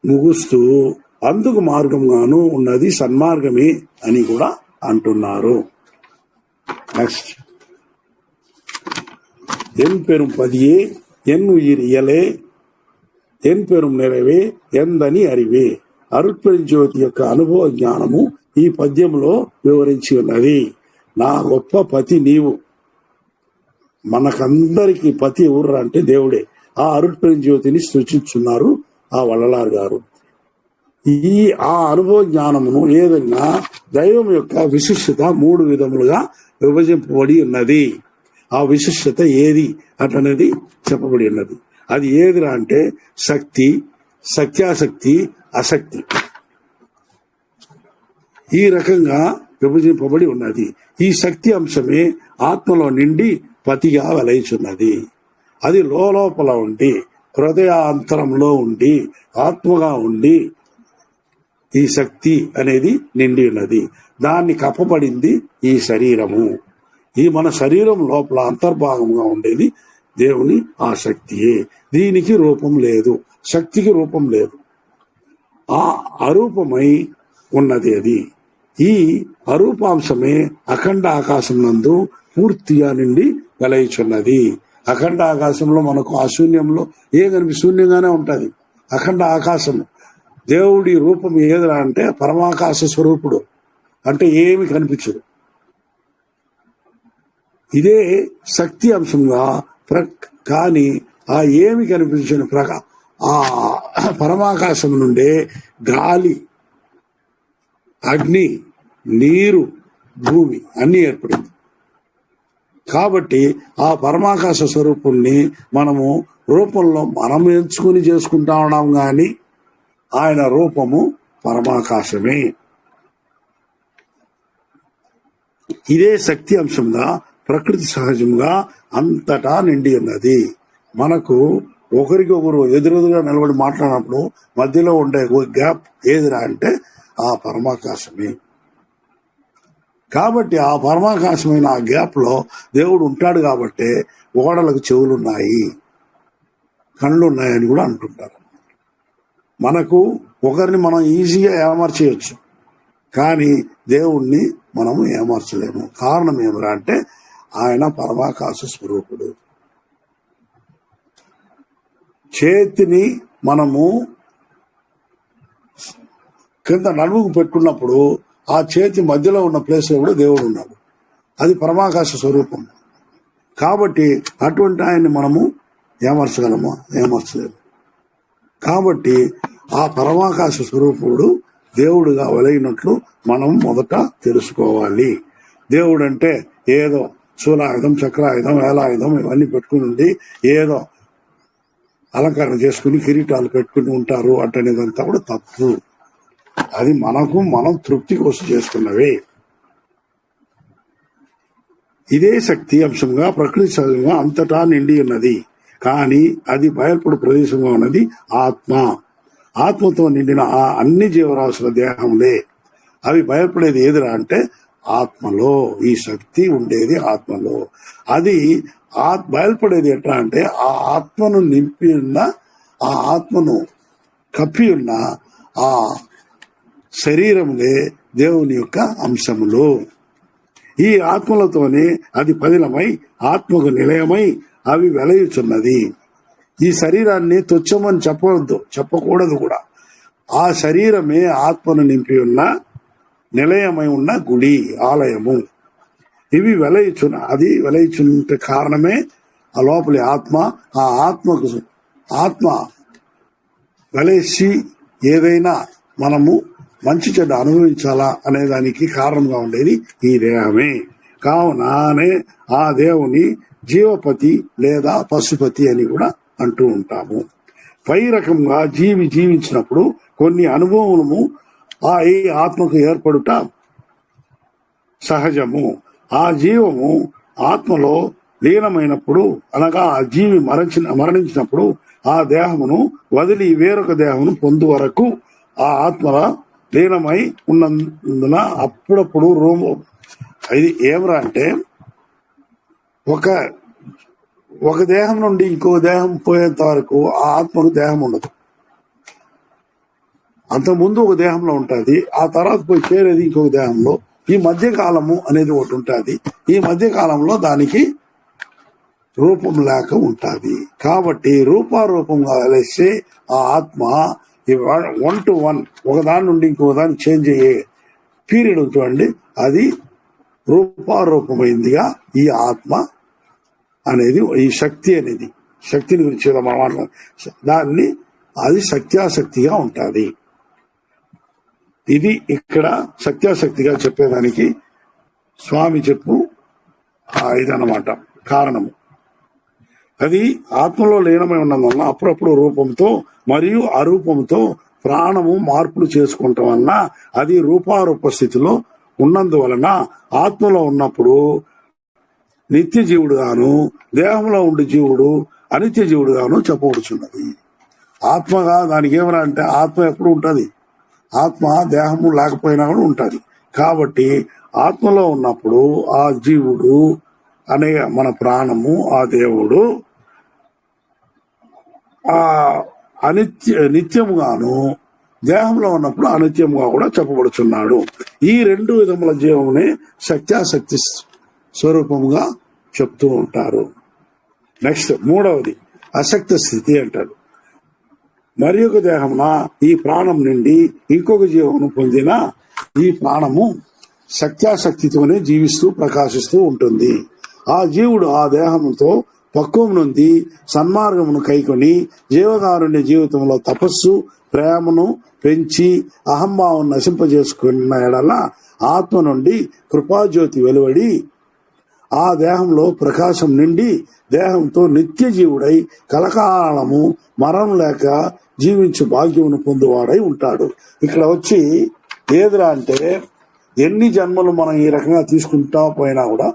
ముగుస్తూ అందుకు మార్గంగాను ఉన్నది సన్మార్గమే అని కూడా అంటున్నారు. నెక్స్ట్, ఎన్ పెరుం పదియే ఎన్ ఉయిర్ ఇయలే ఎన్ పెరుం నెరవే ఎందని అరివే. అరుట్పెరుంజ్యోతి యొక్క అనుభవ జ్ఞానము ఈ పద్యంలో వివరించి ఉన్నది. నా గొప్ప పతి నీవు. మనకందరికి పతి ఎవరు అంటే దేవుడే. ఆ అరుట్పెరుంజ్యోతిని సూచించున్నారు ఆ వల్లలార్ గారు. ఆ అనుభవ జ్ఞానమును ఏదైనా దైవం యొక్క విశిష్టత 3 విధములుగా విభజింపబడి ఉన్నది. ఆ విశిష్టత ఏది అటనేది చెప్పబడి ఉన్నది. అది ఏదిరా అంటే శక్తి, సత్యాశక్తి, అశక్తి. ఈ రకంగా విభజింపబడి ఉన్నది. ఈ శక్తి అంశమే ఆత్మలో నిండి పతిగా వెలయిచున్నది. అది లోపల ఉండి హృదయాంతరంలో ఉండి ఆత్మగా ఉండి ఈ శక్తి అనేది నిండి ఉన్నది. దాన్ని కప్పబడింది ఈ శరీరము. ఈ మన శరీరం లోపల అంతర్భాగంగా ఉండేది దేవుని ఆ శక్తియే. దీనికి రూపం లేదు, శక్తికి రూపం లేదు. ఆ అరూపమై ఉన్నది అది. ఈ అరూపాంశమే అఖండ ఆకాశం నందు పూర్తిగా నిండి వెలయిచున్నది. అఖండ ఆకాశంలో మనకు ఆ శూన్యంలో శూన్యంగానే ఉంటది అఖండ ఆకాశము. దేవుడి రూపం ఏదిరా అంటే పరమాకాశ స్వరూపుడు, అంటే ఏమి కనిపించదు. ఇదే శక్తి అంశంగా కానీ ఆ ఏమి కనిపించిన ఆ పరమాకాశం నుండే గాలి, అగ్ని, నీరు, భూమి అన్ని ఏర్పడింది. కాబట్టి ఆ పరమాకాశ స్వరూపుణ్ణి మనము రూపంలో మనం ఎంచుకుని చేసుకుంటా ఉన్నాం గాని ఆయన రూపము పరమాకాశమే. ఇదే శక్తి అంశంగా ప్రకృతి సహజంగా అంతటా నిండి ఉన్నది. మనకు ఒకరికొకరు ఎదురుగా నిలబడి మాట్లాడినప్పుడు మధ్యలో ఉండే గ్యాప్ ఏదిరా అంటే ఆ పరమాకాశమే. కాబట్టి ఆ పరమాకాశమైన ఆ గ్యాప్ లో దేవుడు ఉంటాడు. కాబట్టి ఓడలకు చెవులున్నాయి, కళ్ళున్నాయని కూడా అంటుంటారు. మనకు ఒకరిని మనం ఈజీగా ఏమార్చేయచ్చు, కానీ దేవుణ్ణి మనము ఏమార్చలేము. కారణం ఏమిరా అంటే ఆయన పరమాకాశ స్వరూపుడు. చేతిని మనము కింద నడుముకు పెట్టుకున్నప్పుడు ఆ చేతి మధ్యలో ఉన్న ప్లేస్ లో కూడా దేవుడు ఉన్నాడు. అది పరమాకాశ స్వరూపం. కాబట్టి అటువంటి ఆయన్ని మనము ఏమర్చగలమా? ఏమర్చలేము. కాబట్టి ఆ పరమాకాశ స్వరూపుడు దేవుడుగా వెలగినట్లు మనం మొదట తెలుసుకోవాలి. దేవుడు అంటే ఏదో శూలాయుధం, చక్రాయుధం, వేలాయుధం ఇవన్నీ పెట్టుకుని ఉండి ఏదో అలంకరణ చేసుకుని కిరీటాలు పెట్టుకుని ఉంటారు అంటనేదంతా కూడా తప్పు. అది మనం తృప్తి కోసం చేసుకున్నవే. ఇదే శక్తి అంశంగా ప్రకృతి సహజంగా అంతటా నిండి ఉన్నది. కానీ అది బయల్పడు ప్రదేశంగా ఉన్నది ఆత్మ. ఆత్మతో నిండిన ఆ అన్ని జీవరాశుల దేహంలే. అవి బయల్పడేది ఏదిరా అంటే ఆత్మలో. ఈ శక్తి ఉండేది ఆత్మలో. అది బయల్పడేది ఎట్లా అంటే ఆ ఆత్మను నింపి ఉన్న, ఆ ఆత్మను కప్పి ఉన్న ఆ శరీరములే దేవుని యొక్క అంశములు. ఈ ఆత్మలతోనే అది పదిలమై ఆత్మకు నిలయమై అవి వెలయుచున్నది. ఈ శరీరాన్ని తుచ్చమని చెప్పకూడదు కూడా. ఆ శరీరమే ఆత్మను నింపి ఉన్న, నిలయమై ఉన్న గుడి, ఆలయము. ఇవి అది వెలయిచుంటే కారణమే ఆ లోపలి ఆత్మ. ఆ ఆత్మ వెలసి ఏదైనా మనము మంచి చెడ్డ అనుభవించాలా అనే దానికి కారణంగా ఉండేది ఈ దేహమే. కావుననే ఆ దేవుని జీవపతి లేదా పశుపతి అని కూడా అంటూ ఉంటాము. పై రకంగా జీవించినప్పుడు కొన్ని అనుభవము ఈ ఆత్మకు ఏర్పడుట సహజము. ఆ జీవము ఆత్మలో లీనమైనప్పుడు, అనగా ఆ జీవి మరణించినప్పుడు ఆ దేహమును వదిలి వేరొక దేహమును పొందు వరకు ఆ ఆత్మ లీనమై ఉన్నందున అప్పుడప్పుడు ఇది ఏమరా అంటే ఒక దేహం నుండి ఇంకో దేహం పోయేంత వరకు ఆ ఆత్మకు దేహం ఉండదు. అంతకుముందు ఒక దేహంలో ఉంటుంది, ఆ తర్వాత పోయి చేరేది ఇంకొక దేహంలో. ఈ మధ్యకాలము అనేది ఒకటి ఉంటుంది. ఈ మధ్యకాలంలో దానికి రూపం లేక ఉంటుంది. కాబట్టి రూపారూపంగా వెలిస్తే ఆ ఆత్మ 1 to 1 ఒకదాని నుండి ఇంకో దాన్ని చేంజ్ అయ్యే పీరియడ్ చూడండి. అది రూపారూపమైందిగా ఈ ఆత్మ అనేది, ఈ శక్తి అనేది, శక్తిని గురించి మనం దాన్ని అది సత్యాశక్తిగా ఉంటుంది. ఇది ఇక్కడ సత్యాశక్తిగా చెప్పేదానికి స్వామి ఇదన్నమాట కారణము. అది ఆత్మలో లీనమై ఉన్నందువలన అప్పుడప్పుడు రూపంతో మరియు అరూపంతో ప్రాణము మార్పులు చేసుకుంటాం వలన అది రూపారూప స్థితిలో ఉన్నందువలన ఆత్మలో ఉన్నప్పుడు నిత్య జీవుడుగాను, దేహంలో ఉండే జీవుడు అనిత్య జీవుడుగాను చెప్పబడుచున్నది. ఆత్మగా దానికి ఏమరా అంటే ఆత్మ ఎప్పుడు ఉంటది, ఆత్మ దేహము లేకపోయినా కూడా ఉంటది. కాబట్టి ఆత్మలో ఉన్నప్పుడు ఆ జీవుడు అనే మన ప్రాణము, ఆ దేవుడు ఆ నిత్యముగాను, దేహంలో ఉన్నప్పుడు అనిత్యముగా కూడా చెప్పబడుచున్నాడు. ఈ 2 విధముల జీవమునే సత్యాశక్తి స్వరూపముగా చెప్తూ ఉంటారు. నెక్స్ట్ మూడవది అశక్త స్థితి అంటాడు. మరి ఒక దేహమున ఈ ప్రాణం నుండి ఇంకొక జీవమును పొందిన ఈ ప్రాణము శక్త్యాశక్తితోనే జీవిస్తూ ప్రకాశిస్తూ ఉంటుంది. ఆ జీవుడు ఆ దేహంతో పక్వం నుండి సన్మార్గమును కైకొని జీవకారుణ్య జీవితంలో తపస్సు ప్రేమను పెంచి అహంభావం నశింపజేసుకున్న ఎడల ఆత్మ నుండి కృపాజ్యోతి వెలువడి ఆ దేహంలో ప్రకాశం నిండి దేహంతో నిత్య జీవుడై కలకాలము మరణం లేక జీవించు భాగ్యమును పొందువాడై ఉంటాడు. ఇక్కడ వచ్చి ఏదిరా అంటే ఎన్ని జన్మలు మనం ఈ రకంగా తీసుకుంటా పోయినా కూడా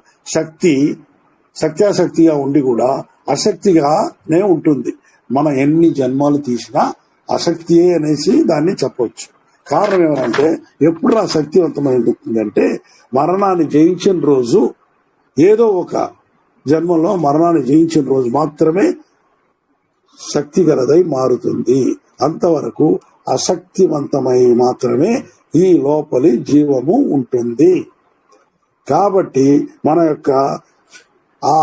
సత్యాశక్తిగా ఉండి కూడా అశక్తిగానే ఉంటుంది. మనం ఎన్ని జన్మాలు తీసినా అశక్తియే అనేసి దాన్ని చెప్పవచ్చు. కారణం ఏమంటే ఎప్పుడు ఆ శక్తివంతమై ఉంటుందంటే మరణాన్ని జయించిన రోజు, ఏదో ఒక జన్మలో మరణాన్ని జయించిన రోజు మాత్రమే శక్తి గలదై మారుతుంది. అంతవరకు అశక్తివంతమై మాత్రమే ఈ లోపలి జీవము ఉంటుంది. కాబట్టి మన యొక్క ఆ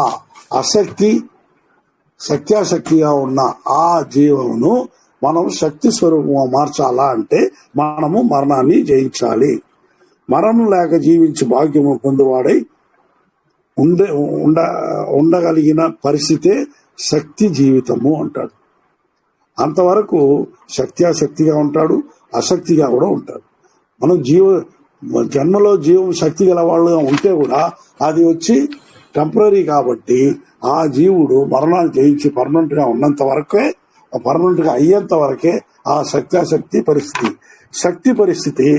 సత్యాశక్తిగా ఉన్న ఆ జీవమును మనం శక్తి స్వరూపంగా మార్చాలా అంటే మనము మరణాన్ని జయించాలి. మరణం లేక జీవించి భాగ్యము పొందువాడై ఉండగలిగిన పరిస్థితే శక్తి జీవితము అంటాడు. అంతవరకు శక్తిగా ఉంటాడు, అశక్తిగా కూడా ఉంటాడు. మనం జన్మలో జీవం శక్తి గల వాళ్ళుగా ఉంటే కూడా అది వచ్చి టెంపరీ కాబట్టి ఆ జీవుడు మరణాన్ని జయించి పర్మనెంట్ గా ఉన్నంత వరకే, పర్మనెంట్ గా అయ్యేంత వరకే ఆ శక్తి పరిస్థితి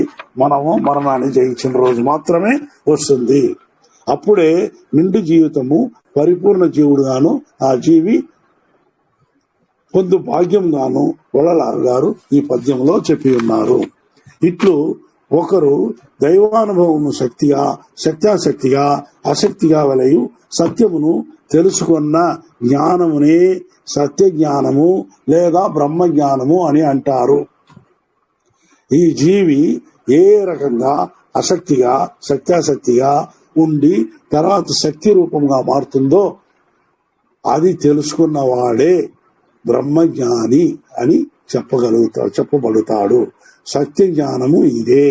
మనము మరణాన్ని జయించిన రోజు మాత్రమే వస్తుంది. అప్పుడే నిండు జీవితము పరిపూర్ణ జీవుడుగాను ఆ జీవి పొందు భాగ్యం గాను వడలారు గారు ఈ పద్యంలో చెప్పి ఉన్నారు. ఇట్లు ఒకరు దైవానుభవము సత్యాశక్తిగా అశక్తిగా వలయు సత్యమును తెలుసుకున్న జ్ఞానమునే సత్య జ్ఞానము లేదా బ్రహ్మ జ్ఞానము అని అంటారు. ఈ జీవి ఏ రకంగా సత్యాశక్తిగా ఉండి తర్వాత శక్తి రూపంగా మారుతుందో అది తెలుసుకున్నవాడే బ్రహ్మజ్ఞాని అని చెప్పబడుతాడు. సత్య జ్ఞానము ఇదే.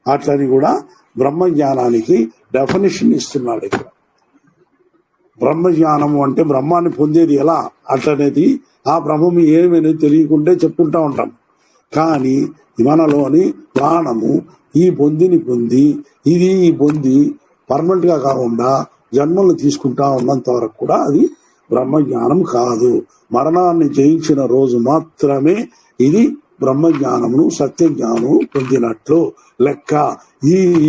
అట్లని కూడా బ్రహ్మజ్ఞానానికి డెఫినేషన్ ఇస్తున్నాడు ఇక్కడ. బ్రహ్మజ్ఞానము అంటే బ్రహ్మాన్ని పొందేది ఎలా అట్లనేది, ఆ బ్రహ్మము ఏమనేది తెలియకుంటే చెప్పుకుంటా ఉంటాం. కానీ మనలోని ప్రాణము ఈ బొందిని పొంది ఈ బొంది పర్మనెంట్ గా కాకుండా జన్మలు తీసుకుంటా ఉన్నంత వరకు కూడా అది బ్రహ్మజ్ఞానం కాదు. మరణాన్ని జయించిన రోజు మాత్రమే ఇది బ్రహ్మజ్ఞానమును సత్య జ్ఞానము పొందినట్లు లెక్క.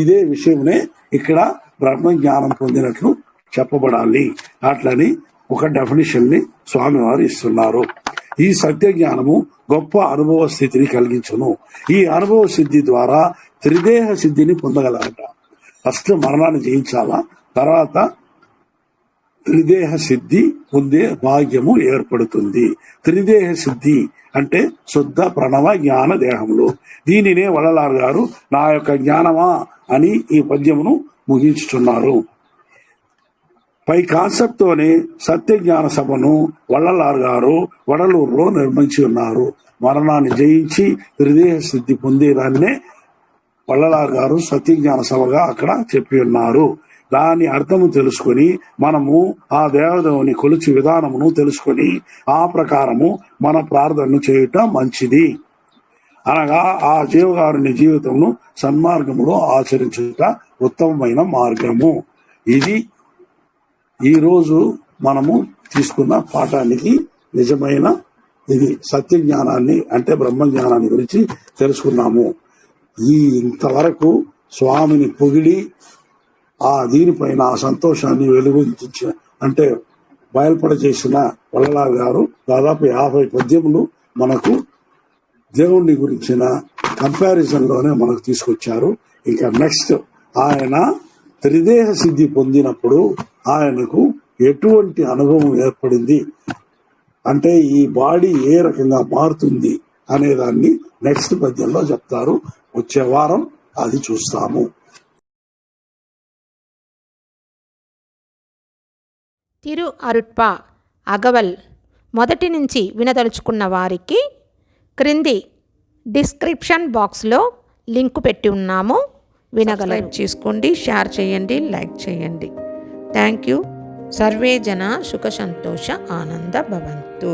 ఇదే విషయమునే ఇక్కడ బ్రహ్మజ్ఞానం పొందినట్లు చెప్పబడాలి. అట్లని ఒక డెఫినేషన్ ని స్వామివారు ఇస్తున్నారు. ఈ సత్య జ్ఞానము గొప్ప అనుభవ స్థితిని కలిగించును. ఈ అనుభవ సిద్ధి ద్వారా త్రిదేహ సిద్ధిని పొందగలరట. ఫస్ట్ మరణాన్ని జయించాలా, తర్వాత త్రిదేహ సిద్ధి పొందే భాగ్యము ఏర్పడుతుంది. త్రిదేహ సిద్ధి అంటే శుద్ధ ప్రణవ జ్ఞాన దేహములు. దీనినే వడలార్ గారు నా యొక్క జ్ఞానమా అని ఈ పద్యమును ముగించుతున్నారు. పై కాన్సెప్ట్ తోనే సత్య జ్ఞాన సభను వడలార్ గారు వడలూరులో నిర్మించి ఉన్నారు. మరణాన్ని జయించి త్రిదేహ సిద్ధి పొందేదాన్నే వడలార్ గారు సత్య జ్ఞాన సభగా అక్కడ చెప్పి ఉన్నారు. దాని అర్థము తెలుసుకొని మనము ఆ దేవదేవుని కొలిచి విధానమును తెలుసుకొని ఆ ప్రకారము మన ప్రార్థనను చేయటం మంచిది. అనగా ఆ జీవగారుని జీవితమును సన్మార్గములో ఆచరించుట ఉత్తమమైన మార్గము. ఇది ఈరోజు మనము తీసుకున్న పాఠానికి నిజమైన ఇది సత్య జ్ఞానాన్ని అంటే బ్రహ్మ జ్ఞానాన్ని గురించి తెలుసుకున్నాము. ఇంతవరకు స్వామిని పొగిడి ఆ దీనిపైన ఆ సంతోషాన్ని వెలుగుంచి అంటే బయలుపడచేసిన వడలార్ గారు దాదాపు 50 పద్యములు మనకు దేవుణ్ణి గురించిన కంపారిజన్ లోనే మనకు తీసుకొచ్చారు. ఇంకా నెక్స్ట్ ఆయన త్రిదేహ సిద్ధి పొందినప్పుడు ఆయనకు ఎటువంటి అనుభవం ఏర్పడింది అంటే ఈ బాడీ ఏ రకంగా మారుతుంది అనేదాన్ని నెక్స్ట్ పద్యంలో చెప్తారు. వచ్చే వారం అది చూస్తాము. తిరు అరుట్ప అగవల్ మొదటి నుంచి వినదలుచుకున్న వారికి క్రింది డిస్క్రిప్షన్ బాక్స్లో లింకు పెట్టి ఉన్నాము, వినగలరు. సబ్స్క్రైబ్ చేసుకోండి, షేర్ చేయండి, లైక్ చేయండి. Thank you. సర్వే జన సుఖ సంతోష ఆనంద భవంతు.